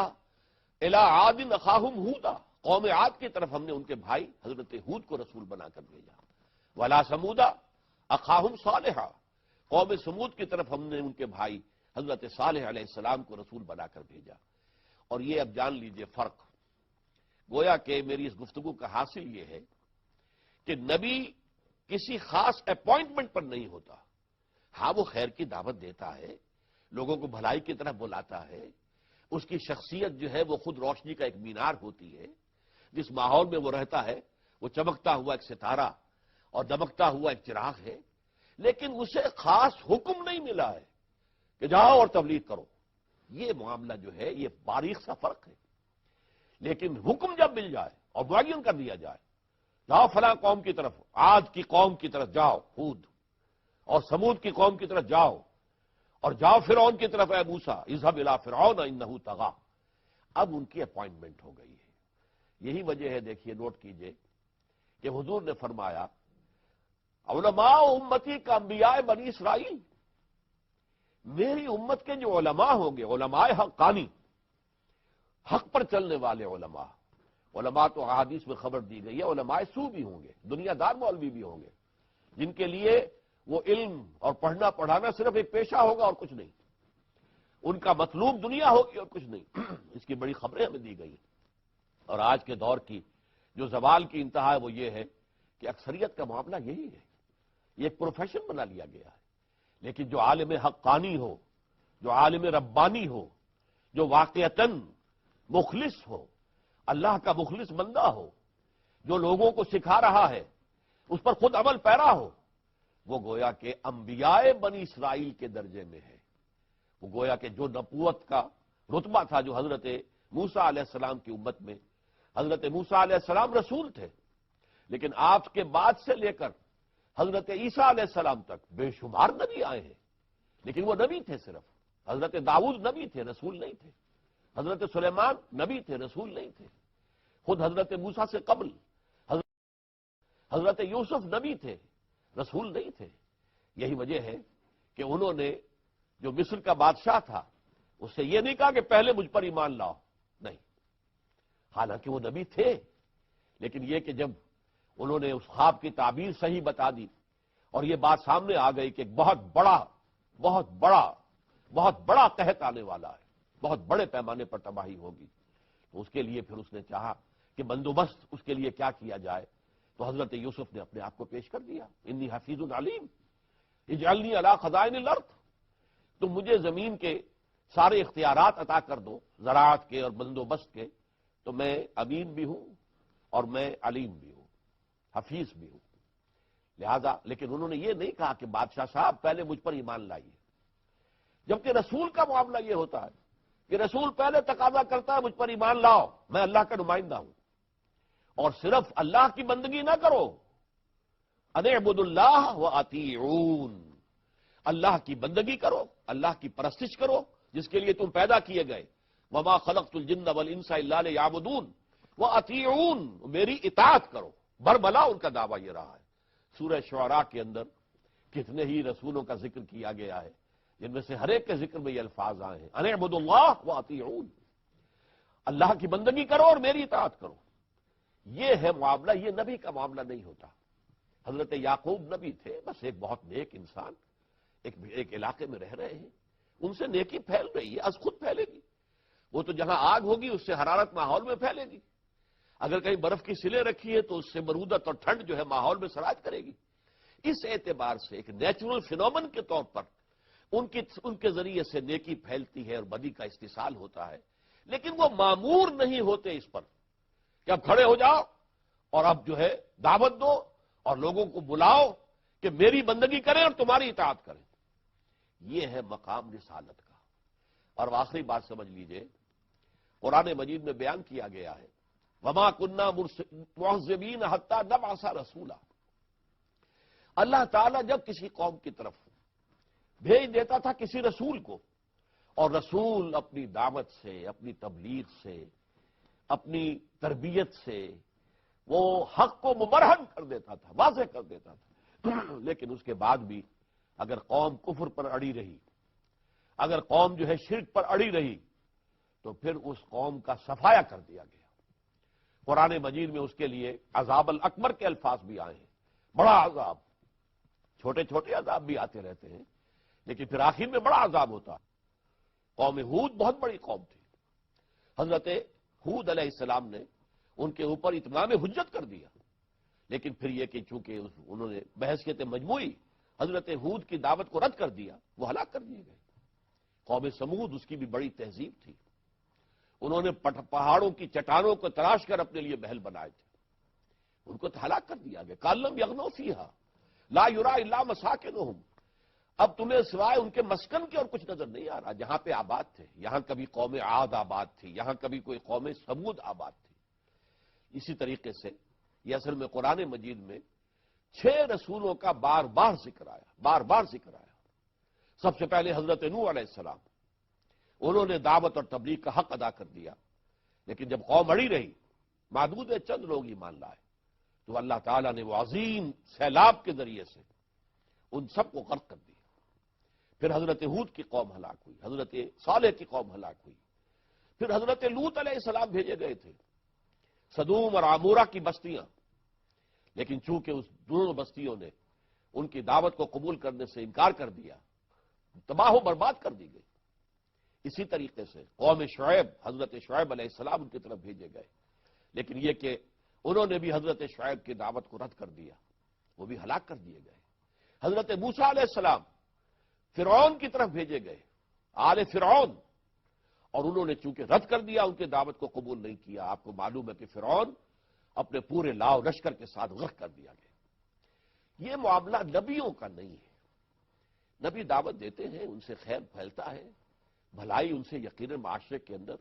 A: الی عاد اخاہم ہودا، قوم عاد کی طرف ہم نے ان کے بھائی حضرت ہود کو رسول بنا کر بھیجا، ولا سمودا اخاہم صالحا، قوم سمود کی طرف ہم نے ان کے بھائی حضرت صالح علیہ السلام کو رسول بنا کر بھیجا۔ اور یہ اب جان لیجئے فرق، گویا کہ میری اس گفتگو کا حاصل یہ ہے کہ نبی کسی خاص اپوائنٹمنٹ پر نہیں ہوتا، ہاں وہ خیر کی دعوت دیتا ہے، لوگوں کو بھلائی کی طرف بلاتا ہے، اس کی شخصیت جو ہے وہ خود روشنی کا ایک مینار ہوتی ہے، جس ماحول میں وہ رہتا ہے وہ چمکتا ہوا ایک ستارہ اور دمکتا ہوا ایک چراغ ہے، لیکن اسے خاص حکم نہیں ملا ہے کہ جاؤ اور تبلیغ کرو۔ یہ معاملہ جو ہے یہ باریک سا فرق ہے، لیکن حکم جب مل جائے اور معین کر دیا جائے، جاؤ فلاں قوم کی طرف، عاد کی قوم کی طرف جاؤ ہود، اور سمود کی قوم کی طرف جاؤ، اور جاؤ فرعون کی طرف اے موسیٰ اذهب الى فرعون انه طغى، اب ان کی اپوائنٹمنٹ ہو گئی ہے۔ یہی وجہ ہے، دیکھیے نوٹ کیجئے کہ حضور نے فرمایا علماء امتی کا انبیاء بنی اسرائیل، میری امت کے جو علماء ہوں گے، علماء حقانی، حق پر چلنے والے علماء، علماء تو احادیث میں خبر دی گئی ہے، علماء سو بھی ہوں گے، دنیا دار مولوی بھی ہوں گے، جن کے لیے وہ علم اور پڑھنا پڑھانا صرف ایک پیشہ ہوگا اور کچھ نہیں، ان کا مطلوب دنیا ہوگی اور کچھ نہیں۔ اس کی بڑی خبریں ہمیں دی گئی، اور آج کے دور کی جو زوال کی انتہا ہے وہ یہ ہے کہ اکثریت کا معاملہ یہی ہے، یہ ایک پروفیشن بنا لیا گیا ہے۔ لیکن جو عالم حقانی ہو، جو عالم ربانی ہو، جو واقعتاً مخلص ہو، اللہ کا مخلص بندہ ہو، جو لوگوں کو سکھا رہا ہے، اس پر خود عمل پیرا ہو، وہ گویا کہ انبیاء بنی اسرائیل کے درجے میں ہے، وہ گویا کہ جو نبوت کا رتبہ تھا جو حضرت موسیٰ علیہ السلام کی امت میں، حضرت موسیٰ علیہ السلام رسول تھے، لیکن آپ کے بعد سے لے کر حضرت عیسیٰ علیہ السلام تک بے شمار نبی آئے ہیں، لیکن وہ نبی تھے صرف۔ حضرت داؤد نبی تھے، رسول نہیں تھے۔ حضرت سلیمان نبی تھے، رسول نہیں تھے۔ خود حضرت موسیٰ سے قبل حضرت یوسف نبی تھے، رسول نہیں تھے۔ یہی وجہ ہے کہ انہوں نے جو مصر کا بادشاہ تھا اس سے یہ نہیں کہا کہ پہلے مجھ پر ایمان لاؤ، نہیں، حالانکہ وہ نبی تھے، لیکن یہ کہ جب انہوں نے اس خواب کی تعبیر صحیح بتا دی اور یہ بات سامنے آ گئی کہ ایک بہت بڑا قحط آنے والا ہے، بہت بڑے پیمانے پر تباہی ہوگی، تو اس کے لیے پھر اس نے چاہا کہ بندوبست اس کے لیے کیا کیا جائے، تو حضرت یوسف نے اپنے آپ کو پیش کر دیا، انی حفیظ علیم اجعلنی علی خزائن الارض، تم مجھے زمین کے سارے اختیارات عطا کر دو، زراعت کے اور بندوبست کے، تو میں امین بھی ہوں اور میں علیم بھی ہوں، حفیظ بھی ہوں۔ لہذا لیکن انہوں نے یہ نہیں کہا کہ بادشاہ صاحب پہلے مجھ پر ایمان لائیے، جبکہ رسول کا معاملہ یہ ہوتا ہے کہ رسول پہلے تقاضا کرتا ہے مجھ پر ایمان لاؤ، میں اللہ کا نمائندہ ہوں، اور صرف اللہ کی بندگی نہ کرو، ان اعبدوا اللہ واطیعون، اللہ کی بندگی کرو، اللہ کی پرستش کرو جس کے لیے تم پیدا کیے گئے، وما خلقت الجن والانس الا لیعبدون واطیعون، میری اطاعت کرو، بربلا ان کا دعویٰ یہ رہا ہے۔ سورہ شعراء کے اندر کتنے ہی رسولوں کا ذکر کیا گیا ہے جن میں سے ہر ایک کے ذکر میں یہ الفاظ آئے ہیں، ان اعبدوا اللہ واطیعون، اللہ کی بندگی کرو اور میری اطاعت کرو۔ یہ ہے معاملہ، یہ نبی کا معاملہ نہیں ہوتا۔ حضرت یعقوب نبی تھے، بس ایک بہت نیک انسان، ایک علاقے میں رہ رہے ہیں، ان سے نیکی پھیل رہی ہے، از خود پھیلے گی، وہ تو جہاں آگ ہوگی اس سے حرارت ماحول میں پھیلے گی، اگر کہیں برف کی سلیں رکھی ہے تو اس سے برودت اور ٹھنڈ جو ہے ماحول میں سراج کرے گی۔ اس اعتبار سے ایک نیچرل فینومن کے طور پر ان کے ذریعے سے نیکی پھیلتی ہے اور بدی کا استحصال ہوتا ہے، لیکن وہ مامور نہیں ہوتے اس پر کہ اب کھڑے ہو جاؤ اور اب جو ہے دعوت دو اور لوگوں کو بلاؤ کہ میری بندگی کریں اور تمہاری اطاعت کریں۔ یہ ہے مقام رسالت کا۔ اور آخری بات سمجھ لیجئے، قرآن مجید میں بیان کیا گیا ہے وما كنا معذبین حتی نبعث رسولا، اللہ تعالیٰ جب کسی قوم کی طرف بھیج دیتا تھا کسی رسول کو، اور رسول اپنی دعوت سے، اپنی تبلیغ سے، اپنی تربیت سے وہ حق کو مبرہن کر دیتا تھا، واضح کر دیتا تھا، لیکن اس کے بعد بھی اگر قوم کفر پر اڑی رہی، اگر قوم جو ہے شرک پر اڑی رہی، تو پھر اس قوم کا صفایا کر دیا گیا۔ قرآن مجید میں اس کے لیے عذاب الاکبر کے الفاظ بھی آئے ہیں، بڑا عذاب، چھوٹے چھوٹے عذاب بھی آتے رہتے ہیں لیکن پھر آخر میں بڑا عذاب ہوتا۔ قوم ہود بہت بڑی قوم تھی، حضرت ہود علیہ السلام نے ان کے اوپر اتمام حجت کر دیا، لیکن پھر یہ کہ چونکہ انہوں نے بحثیت مجموعی حضرت ہود کی دعوت کو رد کر دیا، وہ ہلاک کر دیے گئے۔ قوم سمود اس کی بھی بڑی تہذیب تھی، انہوں نے پہاڑوں کی چٹانوں کو تراش کر اپنے لیے محل بنائے تھے، ان کو ہلاک کر دیا گیا۔ کالم یغنوا فیہا لا یرا الا مساکنہم، اب تمہیں سوائے ان کے مسکن کے اور کچھ نظر نہیں آ رہا، جہاں پہ آباد تھے، یہاں کبھی قوم عاد آباد تھی، یہاں کبھی کوئی قوم سمود آباد تھی۔ اسی طریقے سے یہ اصل میں قرآن مجید میں 6 رسولوں کا بار بار ذکر آیا۔ سب سے پہلے حضرت نوح علیہ السلام، انہوں نے دعوت اور تبلیغ کا حق ادا کر دیا، لیکن جب قوم اڑی رہی، معدود چند لوگ ایمان لائے، تو اللہ تعالیٰ نے وہ عظیم سیلاب کے ذریعے سے ان سب کو غرق کر دیا۔ پھر حضرت ہود کی قوم ہلاک ہوئی، حضرت صالح کی قوم ہلاک ہوئی، پھر حضرت لوط علیہ السلام بھیجے گئے تھے، سدوم اور عمورہ کی بستیاں، لیکن چونکہ اس دونوں بستیوں نے ان کی دعوت کو قبول کرنے سے انکار کر دیا، تباہ و برباد کر دی گئی۔ اسی طریقے سے قوم شعیب، حضرت شعیب علیہ السلام ان کی طرف بھیجے گئے، لیکن یہ کہ انہوں نے بھی حضرت شعیب کی دعوت کو رد کر دیا، وہ بھی ہلاک کر دیے گئے۔ حضرت موسیٰ علیہ السلام فرعون کی طرف بھیجے گئے، آل فرعون، اور انہوں نے چونکہ رد کر دیا، ان کی دعوت کو قبول نہیں کیا۔ آپ کو معلوم ہے کہ فرعون اپنے پورے لاؤ لشکر کے ساتھ غرق کر دیا گیا۔ یہ معاملہ نبیوں کا نہیں ہے، نبی دعوت دیتے ہیں، ان سے خیر پھیلتا ہے، بھلائی ان سے یقیناً معاشرے کے اندر،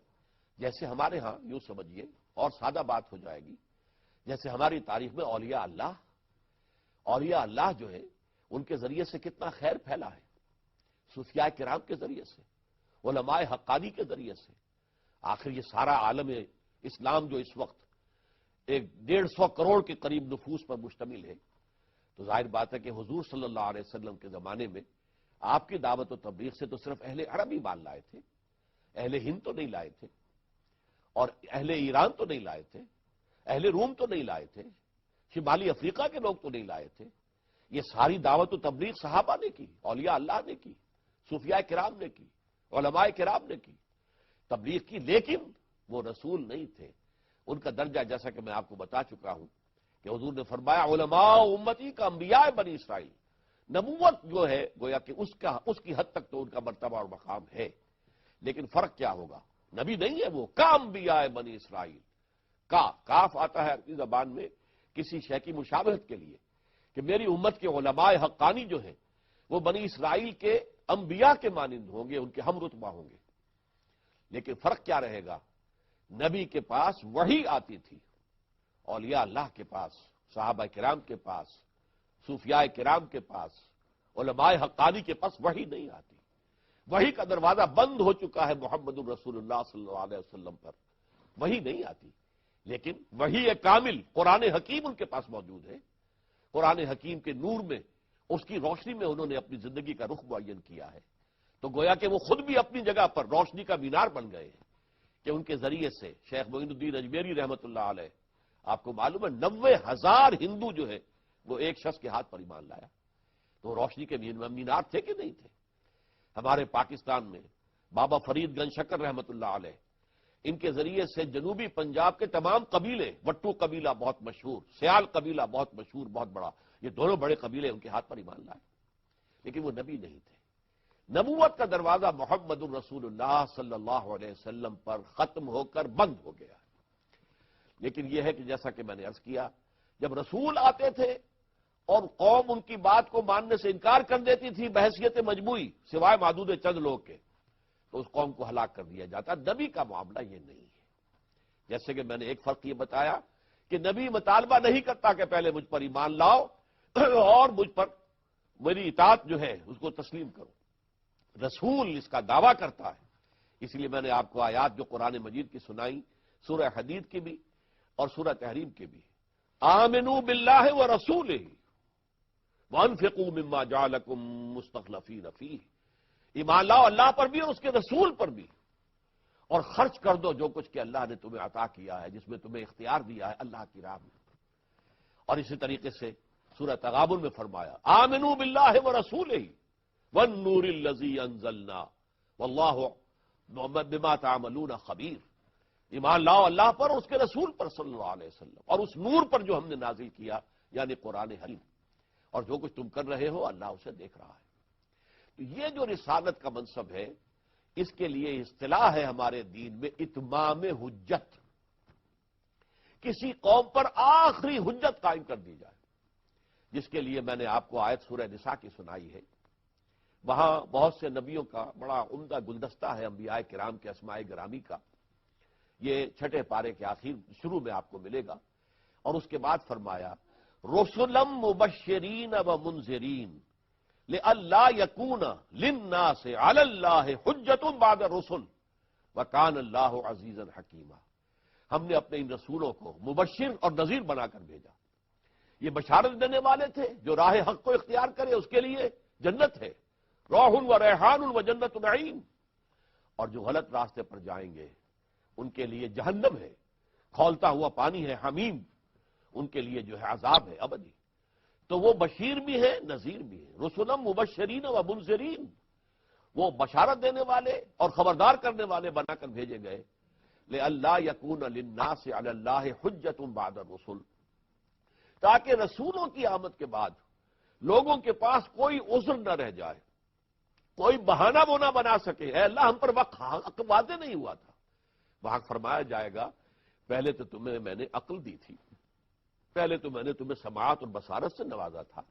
A: جیسے ہمارے ہاں یوں سمجھیے اور سادہ بات ہو جائے گی، جیسے ہماری تاریخ میں اولیاء اللہ جو ہے ان کے ذریعے سے کتنا خیر پھیلا ہے، صوفیاء کرام کے ذریعے سے، علماء حقانی کے ذریعے سے۔ آخر یہ سارا عالم اسلام جو اس وقت 150 کروڑ کے قریب نفوس پر مشتمل ہے، تو ظاہر بات ہے کہ حضور صلی اللہ علیہ وسلم کے زمانے میں آپ کی دعوت و تبلیغ سے تو صرف اہل عرب ہی مان لائے تھے، اہل ہند تو نہیں لائے تھے، اور اہل ایران تو نہیں لائے تھے، اہل روم تو نہیں لائے تھے، شمالی افریقہ کے لوگ تو نہیں لائے تھے۔ یہ ساری دعوت و تبلیغ صحابہ نے کی، اولیاء اللہ نے کی، صوفیاء کرام نے کی، علماء کرام نے کی، تبلیغ کی، لیکن وہ رسول نہیں تھے۔ ان کا درجہ جیسا کہ میں آپ کو بتا چکا ہوں کہ حضور نے فرمایا علماء امتی کا انبیاء بنی اسرائیل، نبوت جو ہے گویا کہ اس کی حد تک تو ان کا مرتبہ اور مقام ہے، لیکن فرق کیا ہوگا؟ نبی نہیں ہے وہ، کا انبیاء بنی اسرائیل۔ کاف آتا ہے عربی زبان میں کسی شے کی مشابہت کے لیے، کہ میری امت کے علماء حقانی جو ہیں وہ بنی اسرائیل کے انبیاء کے مانند ہوں گے، ان کے ہم رتبہ ہوں گے۔ لیکن فرق کیا رہے گا؟ نبی کے پاس وحی آتی تھی، اولیاء اللہ کے پاس، صحابہ کرام کے پاس، صوفیاء کرام کے پاس، علماء حقانی کے پاس وحی نہیں آتی۔ وحی کا دروازہ بند ہو چکا ہے محمد الرسول اللہ صلی اللہ علیہ وسلم پر، وحی نہیں آتی۔ لیکن وحی کامل قرآن حکیم ان کے پاس موجود ہے، قرآن حکیم کے نور میں، اس کی روشنی میں انہوں نے اپنی زندگی کا رخ معین کیا ہے۔ تو گویا کہ وہ خود بھی اپنی جگہ پر روشنی کا مینار بن گئے ہیں کہ ان کے ذریعے سے شیخ معین الدین اجمیری رحمۃ اللہ علیہ، آپ کو معلوم ہے 90,000 ہندو جو ہے وہ ایک شخص کے ہاتھ پر ایمان لایا، تو روشنی کے مینار تھے کہ نہیں تھے؟ ہمارے پاکستان میں بابا فرید گنج شکر رحمۃ اللہ علیہ، ان کے ذریعے سے جنوبی پنجاب کے تمام قبیلے، وٹو قبیلہ بہت مشہور، سیال قبیلہ بہت مشہور، بہت بڑا، یہ دونوں بڑے قبیلے ان کے ہاتھ پر ایمان لائے، لیکن وہ نبی نہیں تھے۔ نبوت کا دروازہ محمد الرسول اللہ صلی اللہ علیہ وسلم پر ختم ہو کر بند ہو گیا۔ لیکن یہ ہے کہ جیسا کہ میں نے عرض کیا، جب رسول آتے تھے اور قوم ان کی بات کو ماننے سے انکار کر دیتی تھی بحیثیت مجموعی، سوائے معدود چند لوگ کے، تو اس قوم کو ہلاک کر دیا جاتا۔ نبی کا معاملہ یہ نہیں ہے۔ جیسے کہ میں نے ایک فرق یہ بتایا کہ نبی مطالبہ نہیں کرتا کہ پہلے مجھ پر ایمان لاؤ اور مجھ پر میری اطاعت جو ہے اس کو تسلیم کرو۔ رسول اس کا دعویٰ کرتا ہے۔ اس لیے میں نے آپ کو آیات جو قرآن مجید کی سنائی، سورہ حدید کی بھی اور سورہ تحریم کی بھی، آمنوا باللہ ورسولہ وانفقوا مما جعلکم مستخلفین فیہ، ایمان لاؤ اللہ پر بھی اور اس کے رسول پر بھی، اور خرچ کر دو جو کچھ کہ اللہ نے تمہیں عطا کیا ہے، جس میں تمہیں اختیار دیا ہے اللہ کی راہ میں۔ اور اسی طریقے سے سورہ تغابن میں فرمایا آمنوا باللہ ورسولہ والنور الذی انزلنا واللہ بما تعملون خبیر، ایمان لاؤ اللہ پر اور اس کے رسول پر صلی اللہ علیہ وسلم، اور اس نور پر جو ہم نے نازل کیا یعنی قرآن حکیم، اور جو کچھ تم کر رہے ہو اللہ اسے دیکھ رہا ہے۔ تو یہ جو رسالت کا منصب ہے، اس کے لیے اصطلاح ہے ہمارے دین میں اتمام حجت، کسی قوم پر آخری حجت قائم کر دی جائے، جس کے لیے میں نے آپ کو آیت سورہ نساء کی سنائی ہے۔ وہاں بہت سے نبیوں کا بڑا عمدہ گلدستہ ہے، انبیاء کرام کے اسماء گرامی کا، یہ 6 پارے کے آخر شروع میں آپ کو ملے گا۔ اور اس کے بعد فرمایا رسلا مبشرین و منذرین لئلا یکون للناس علی اللہ حجت بعد الرسل وکان اللہ عزیزا حکیما، ہم نے اپنے ان رسولوں کو مبشر اور نذیر بنا کر بھیجا، یہ بشارت دینے والے تھے جو راہ حق کو اختیار کرے اس کے لیے جنت ہے، روح و ریحان و جنت نعیم، اور جو غلط راستے پر جائیں گے ان کے لیے جہنم ہے، کھولتا ہوا پانی ہے حمیم، ان کے لیے جو ہے عذاب ہے ابدی۔ تو وہ بشیر بھی ہے نذیر بھی ہے، رسلا مبشرین و منذرین، وہ بشارت دینے والے اور خبردار کرنے والے بنا کر بھیجے گئے، لئلا یکون للناس علی اللہ حجت بعد الرسل، تاکہ رسولوں کی آمد کے بعد لوگوں کے پاس کوئی عذر نہ رہ جائے، کوئی بہانہ وہ نہ بنا سکے، اے اللہ ہم پر وقت واضح نہیں ہوا تھا۔ وہاں فرمایا جائے گا پہلے تو تمہیں میں نے عقل دی تھی، پہلے تو میں نے تمہیں سماعت اور بصارت سے نوازا تھا،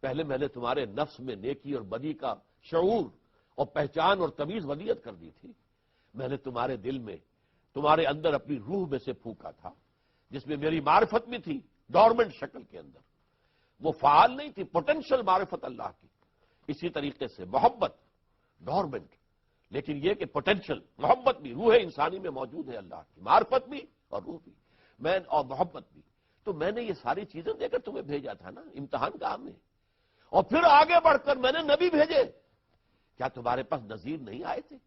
A: پہلے میں نے تمہارے نفس میں نیکی اور بدی کا شعور اور پہچان اور تمیز ودیت کر دی تھی. میں نے تمہارے دل میں، تمہارے اندر اپنی روح میں سے پھونکا تھا، جس میں میری معرفت بھی تھی ڈورمنٹ شکل کے اندر، وہ فعال نہیں تھی، پوٹینشل معرفت اللہ کی. اسی طریقے سے محبت ڈورمنٹ، لیکن یہ کہ پوٹینشل محبت بھی روح انسانی میں موجود ہے اللہ کی، معرفت بھی اور روح بھی، میں اور محبت بھی. تو میں نے یہ ساری چیزیں دے کر تمہیں بھیجا تھا نا امتحان کا ہم نے. اور پھر آگے بڑھ کر میں نے نبی بھیجے. کیا تمہارے پاس نذیر نہیں آئے تھے؟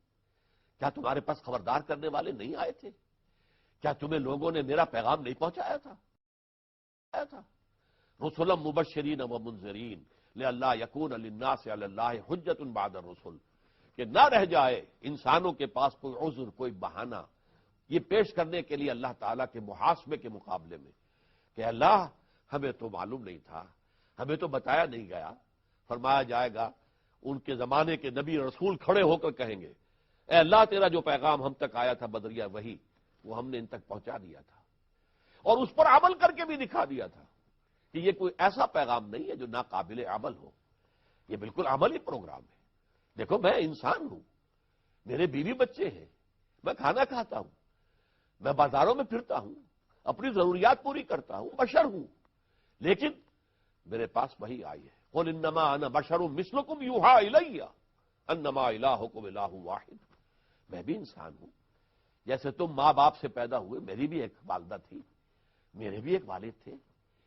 A: کیا تمہارے پاس خبردار کرنے والے نہیں آئے تھے؟ کیا تمہیں لوگوں نے میرا پیغام نہیں پہنچایا تھا؟ رسلا مبشرین و منذرین لئلا یکون للناس علی اللہ حجۃ بعد الرسل، کہ نہ رہ جائے انسانوں کے پاس کوئی عذر، کوئی بہانہ یہ پیش کرنے کے لیے اللہ تعالیٰ کے محاسبے کے مقابلے میں کہ اللہ ہمیں تو معلوم نہیں تھا، ہمیں تو بتایا نہیں گیا. فرمایا جائے گا ان کے زمانے کے نبی رسول کھڑے ہو کر کہیں گے اے اللہ تیرا جو پیغام ہم تک آیا تھا بدریہ وہی، وہ ہم نے ان تک پہنچا دیا تھا اور اس پر عمل کر کے بھی دکھا دیا تھا کہ یہ کوئی ایسا پیغام نہیں ہے جو ناقابل عمل ہو، یہ بالکل عملی پروگرام ہے. دیکھو میں انسان ہوں، میرے بیوی بچے ہیں، میں کھانا کھاتا ہوں، میں بازاروں میں پھرتا ہوں، اپنی ضروریات پوری کرتا ہوں، بشر ہوں، لیکن میرے پاس وہی آئی ہے. قل انما انا بشر مثلکم یوحی الی انما الہکم الہ واحد. میں بھی انسان ہوں، جیسے تم ماں باپ سے پیدا ہوئے، میری بھی ایک والدہ تھی، میرے بھی ایک والد تھے.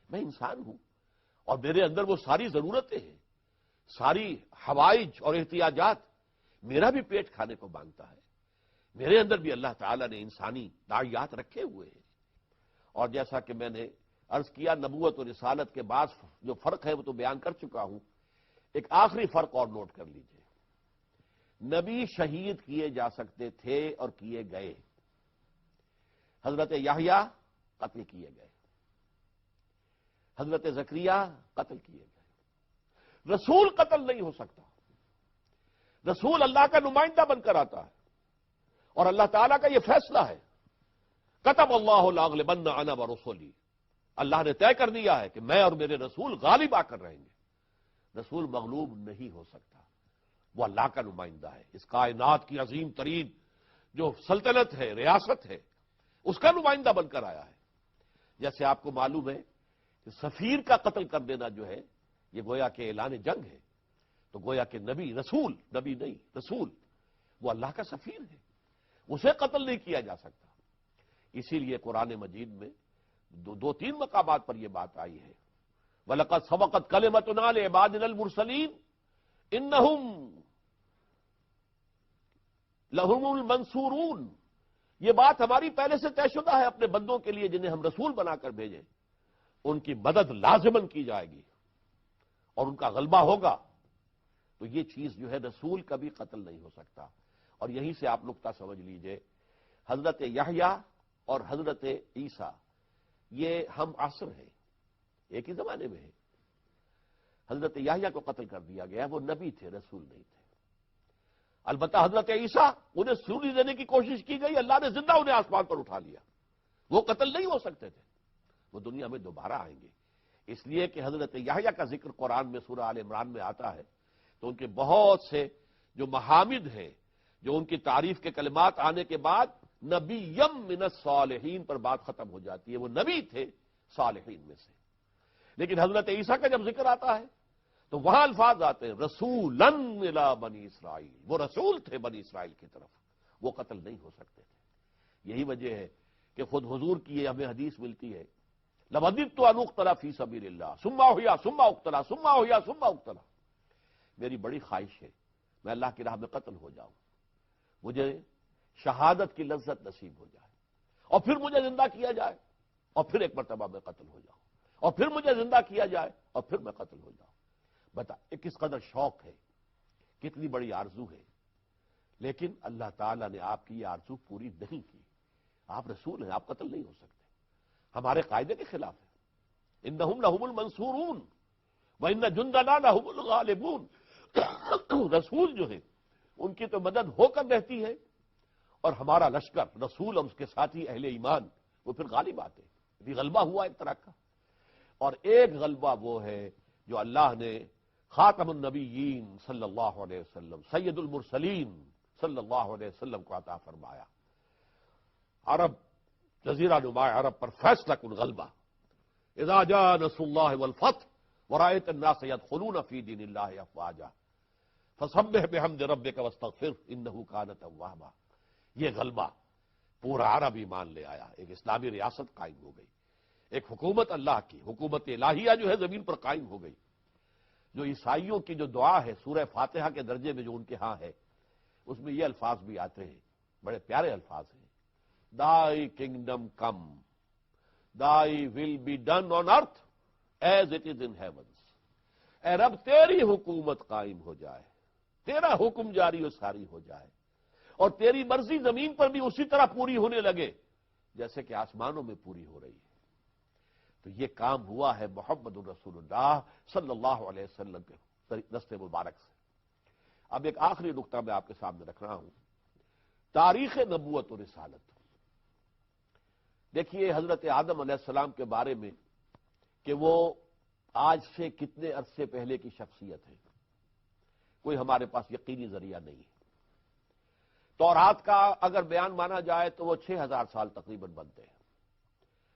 A: میں انسان ہوں اور میرے اندر وہ ساری ضرورتیں ہیں، ساری حوائج اور احتیاجات. میرا بھی پیٹ کھانے کو مانگتا ہے، میرے اندر بھی اللہ تعالیٰ نے انسانی داعیات رکھے ہوئے ہیں. اور جیسا کہ میں نے عرض کیا نبوت اور رسالت کے بعد جو فرق ہے وہ تو بیان کر چکا ہوں. ایک آخری فرق اور نوٹ کر لیجئے. نبی شہید کیے جا سکتے تھے اور کیے گئے. حضرت یحییٰ قتل کیے گئے، حضرت زکریا قتل کیے گئے. رسول قتل نہیں ہو سکتا. رسول اللہ کا نمائندہ بن کر آتا ہے اور اللہ تعالیٰ کا یہ فیصلہ ہے کتب اللہ لاغلبن انا ورسلی. اللہ نے طے کر دیا ہے کہ میں اور میرے رسول غالب آ کر رہیں گے. رسول مغلوب نہیں ہو سکتا، وہ اللہ کا نمائندہ ہے. اس کائنات کی عظیم ترین جو سلطنت ہے، ریاست ہے، اس کا نمائندہ بن کر آیا ہے. جیسے آپ کو معلوم ہے کہ سفیر کا قتل کر دینا جو ہے یہ گویا کہ اعلان جنگ ہے. تو گویا کہ نبی نہیں رسول وہ اللہ کا سفیر ہے، اسے قتل نہیں کیا جا سکتا. اسی لیے قرآن مجید میں دو تین مقامات پر یہ بات آئی ہے وَلَقَدْ سَبَقَتْ كَلِمَتُنَا لِعِبَادِنَا الْمُرْسَلِينَ إِنَّهُمْ لَهُمُ الْمَنْصُورُونَ. یہ بات ہماری پہلے سے طے شدہ ہے اپنے بندوں کے لیے جنہیں ہم رسول بنا کر بھیجیں، ان کی مدد لازماً کی جائے گی اور ان کا غلبہ ہوگا. تو یہ چیز جو ہے رسول کبھی قتل نہیں ہو سکتا. اور یہیں سے آپ نقطہ سمجھ لیجئے حضرت یحییٰ اور حضرت عیسیٰ یہ ہم عصر ہیں، ایک ہی زمانے میں ہے. حضرت یحییٰ کو قتل کر دیا گیا، وہ نبی تھے، رسول نہیں تھے. البتہ حضرت عیسیٰ انہیں سولی دینے کی کوشش کی گئی، اللہ نے زندہ انہیں آسمان پر اٹھا لیا. وہ قتل نہیں ہو سکتے تھے، وہ دنیا میں دوبارہ آئیں گے. اس لیے کہ حضرت یحییٰ کا ذکر قرآن میں سورہ آل عمران میں آتا ہے تو ان کے بہت سے جو محامد ہیں، جو ان کی تعریف کے کلمات آنے کے بعد نبیم من الصالحین پر بات ختم ہو جاتی ہے. وہ نبی تھے صالحین میں سے. لیکن حضرت عیسیٰ کا جب ذکر آتا ہے تو وہاں الفاظ آتے ہیں رسولاً الی بنی اسرائیل، وہ رسول تھے بنی اسرائیل کی طرف، وہ قتل نہیں ہو سکتے تھے. یہی وجہ ہے کہ خود حضور کی یہ ہمیں حدیث ملتی ہے لَوَدِدتُّ أَنْ أُقْتَلَ فِي سَبِيلِ اللَّهِ ثُمَّ أُحْيَا ثُمَّ أُقْتَلَ ثُمَّ أُحْيَا ثُمَّ أُقْتَلَ. میری بڑی خواہش ہے میں اللہ کی راہ میں قتل ہو جاؤں، مجھے شہادت کی لذت نصیب ہو جائے اور پھر مجھے زندہ کیا جائے اور پھر ایک مرتبہ میں قتل ہو جاؤں اور پھر مجھے زندہ کیا جائے اور پھر میں قتل ہو جاؤں. بتا کس قدر شوق ہے، کتنی بڑی آرزو ہے. لیکن اللہ تعالیٰ نے آپ کی یہ آرزو پوری نہیں کی. آپ رسول ہیں، آپ قتل نہیں ہو سکتے، ہمارے قاعدے کے خلاف ہے. انہم لہم المنصورون وان جندنا لہم الغالبون. رسول جو ہے ان کی تو مدد ہو کر رہتی ہے اور ہمارا لشکر رسول اور اس کے ساتھی اہل ایمان وہ پھر غالب آتے ہیں. غلبہ ہوا ایک طرح کا. اور ایک غلبہ وہ ہے جو اللہ نے خاتم النبیین صلی اللہ علیہ وسلم، سید المرسلین صلی اللہ علیہ وسلم کو عطا فرمایا۔ عرب، جزیرہ نما عرب پر فیصلہ کن غلبہ، اذا جاء نصر اللہ والفتح ورأیت الناس يدخلون فی دین اللہ افواجا فسبح بحمد ربک واستغفر انہ کان توابا۔ یہ غلبہ پورا عرب ایمان لے آیا، ایک اسلامی ریاست قائم ہو گئی، ایک حکومت اللہ کی، حکومت الہیہ جو ہے زمین پر قائم ہو گئی۔ جو عیسائیوں کی جو دعا ہے سورہ فاتحہ کے درجے میں جو ان کے ہاں ہے، اس میں یہ الفاظ بھی آتے ہیں، بڑے پیارے الفاظ ہیں، Thy kingdom come, Thy will be done on earth as it is in heavens۔ اے رب تیری حکومت قائم ہو جائے، تیرا حکم جاری و ساری ہو جائے، اور تیری مرضی زمین پر بھی اسی طرح پوری ہونے لگے جیسے کہ آسمانوں میں پوری ہو رہی ہے۔ تو یہ کام ہوا ہے محمد الرسول اللہ صلی اللہ علیہ وسلم کے دست مبارک سے۔ اب ایک آخری نقطہ میں آپ کے سامنے رکھ رہا ہوں، تاریخ نبوت و رسالت۔ دیکھیے حضرت آدم علیہ السلام کے بارے میں کہ وہ آج سے کتنے عرصے پہلے کی شخصیت ہے، کوئی ہمارے پاس یقینی ذریعہ نہیں ہے۔ تورات کا اگر بیان مانا جائے تو وہ 6000 سال تقریباً بنتے ہیں،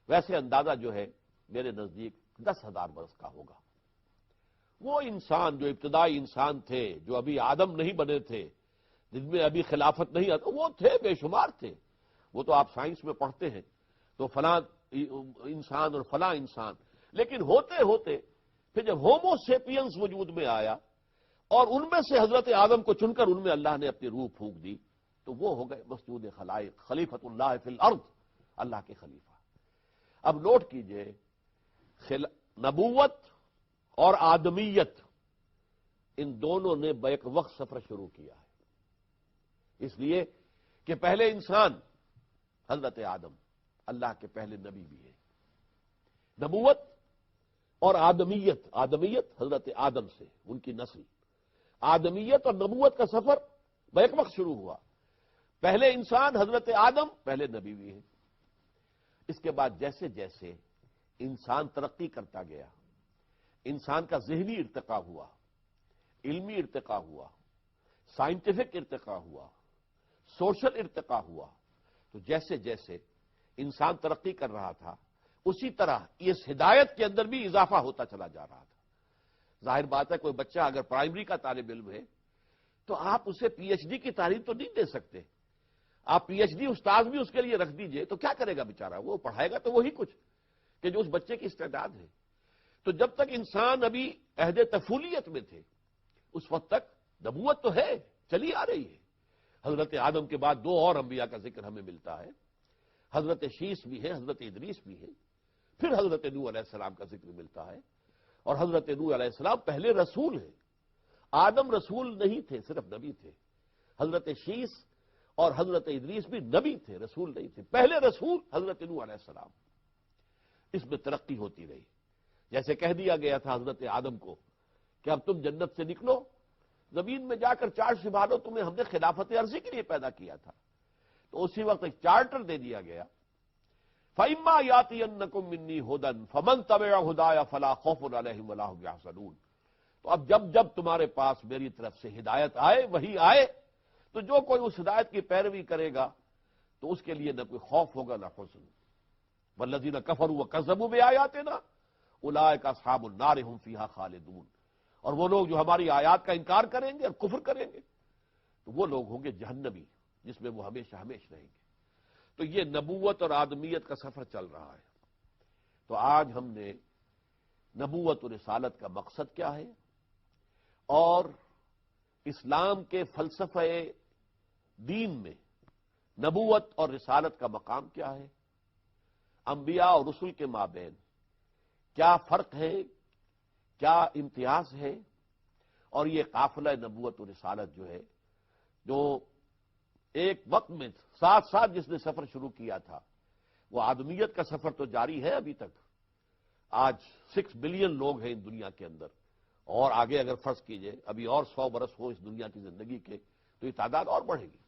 A: ویسے اندازہ جو ہے میرے نزدیک 10,000 برس کا ہوگا۔ وہ انسان جو ابتدائی انسان تھے، جو ابھی آدم نہیں بنے تھے، جن میں ابھی خلافت نہیں آتا، وہ تھے، بے شمار تھے۔ وہ تو آپ سائنس میں پڑھتے ہیں تو فلاں انسان اور فلاں انسان، لیکن ہوتے ہوتے پھر جب ہومو سیپینس وجود میں آیا اور ان میں سے حضرت آدم کو چن کر ان میں اللہ نے اپنی روح پھونک دی، تو وہ ہو گئے مسجود خلائق، خلیفۃ اللہ فی الارض، اللہ کے خلیفہ۔ اب نوٹ کیجئے، نبوت اور آدمیت ان دونوں نے بیک وقت سفر شروع کیا ہے، اس لیے کہ پہلے انسان حضرت آدم اللہ کے پہلے نبی بھی ہے۔ نبوت اور آدمیت، آدمیت حضرت آدم سے ان کی نسل، آدمیت اور نبوت کا سفر بیک وقت شروع ہوا۔ پہلے انسان حضرت آدم، پہلے نبی بھی ہے۔ اس کے بعد جیسے جیسے انسان ترقی کرتا گیا، انسان کا ذہنی ارتقاء ہوا، علمی ارتقاء ہوا، سائنٹیفک ارتقاء ہوا، سوشل ارتقاء ہوا، تو جیسے جیسے انسان ترقی کر رہا تھا اسی طرح اس ہدایت کے اندر بھی اضافہ ہوتا چلا جا رہا تھا۔ ظاہر بات ہے کوئی بچہ اگر پرائمری کا طالب علم ہے تو آپ اسے پی ایچ ڈی کی تعلیم تو نہیں دے سکتے۔ آپ پی ایچ ڈی استاد بھی اس کے لیے رکھ دیجئے تو کیا کرے گا بیچارہ، وہ پڑھائے گا تو وہی کچھ کہ جو اس بچے کی استعداد ہے۔ تو جب تک انسان ابھی عہد طفولیت میں تھے اس وقت تک نبوت تو ہے، چلی آ رہی ہے۔ حضرت آدم کے بعد 2 اور انبیاء کا ذکر ہمیں ملتا ہے، حضرت شیس بھی ہے، حضرت ادریس بھی ہے، پھر حضرت نوح علیہ السلام کا ذکر ملتا ہے، اور حضرت نوح علیہ السلام پہلے رسول ہیں۔ آدم رسول نہیں تھے، صرف نبی تھے۔ حضرت شیس اور حضرت ادریس بھی نبی تھے، رسول نہیں تھے، پہلے رسول حضرت نوح علیہ السلام۔ اس میں ترقی ہوتی رہی، جیسے کہہ دیا گیا تھا حضرت آدم کو کہ اب تم جنت سے نکلو، زمین میں جا کر چارج سنبھالو، تمہیں ہم نے خلافت عرضی کے لیے پیدا کیا تھا۔ تو اسی وقت ایک چارٹر دے دیا گیا، فَإِمَّا يَأْتِيَنَّكُم مِّنِّي هُدًى فَمَن تَبِعَ هُدَايَ فَلَا خَوْفٌ عَلَيْهِمْ وَلَا هُمْ يَحْزَنُونَ۔ تو اب جب تمہارے پاس میری طرف سے ہدایت آئے، وہی آئے، تو جو کوئی اس ہدایت کی پیروی کرے گا تو اس کے لیے نہ کوئی خوف ہوگا نہ حزن۔ وَالَّذِينَ كَفَرُوا وَكَذَّبُوا بِآيَاتِنَا أُولَٰئِكَ أَصْحَابُ النَّارِ هُمْ فِيهَا خَالِدُونَ۔ اور وہ لوگ جو ہماری آیات کا انکار کریں گے اور کفر کریں گے تو وہ لوگ ہوں گے جہنمی، جس میں وہ ہمیشہ ہمیشہ رہیں گے۔ تو یہ نبوت اور آدمیت کا سفر چل رہا ہے۔ تو آج ہم نے نبوت و رسالت کا مقصد کیا ہے اور اسلام کے فلسفہ دین میں نبوت اور رسالت کا مقام کیا ہے، انبیاء اور رسل کے مابین کیا فرق ہے، کیا امتیاز ہے، اور یہ قافلہ نبوت و رسالت جو ہے، جو ایک وقت میں ساتھ ساتھ جس نے سفر شروع کیا تھا، وہ آدمیت کا سفر تو جاری ہے ابھی تک۔ آج 6 بلین لوگ ہیں اس دنیا کے اندر، اور آگے اگر فرض کیجئے ابھی اور 100 برس ہو اس دنیا کی زندگی کے تو یہ تعداد اور بڑھے گی۔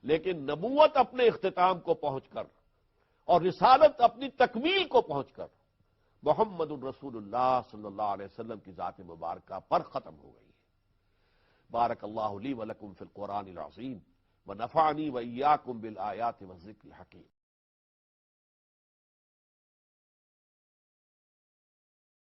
A: لیکن نبوت اپنے اختتام کو پہنچ کر اور رسالت اپنی تکمیل کو پہنچ کر محمد الرسول اللہ صلی اللہ علیہ وسلم کی ذات مبارکہ پر ختم ہو گئی ہے۔ بارک اللہ لی ولکم فی القرآن العظیم ونفعنی وإیاکم بالآیات والذکر الحکیم۔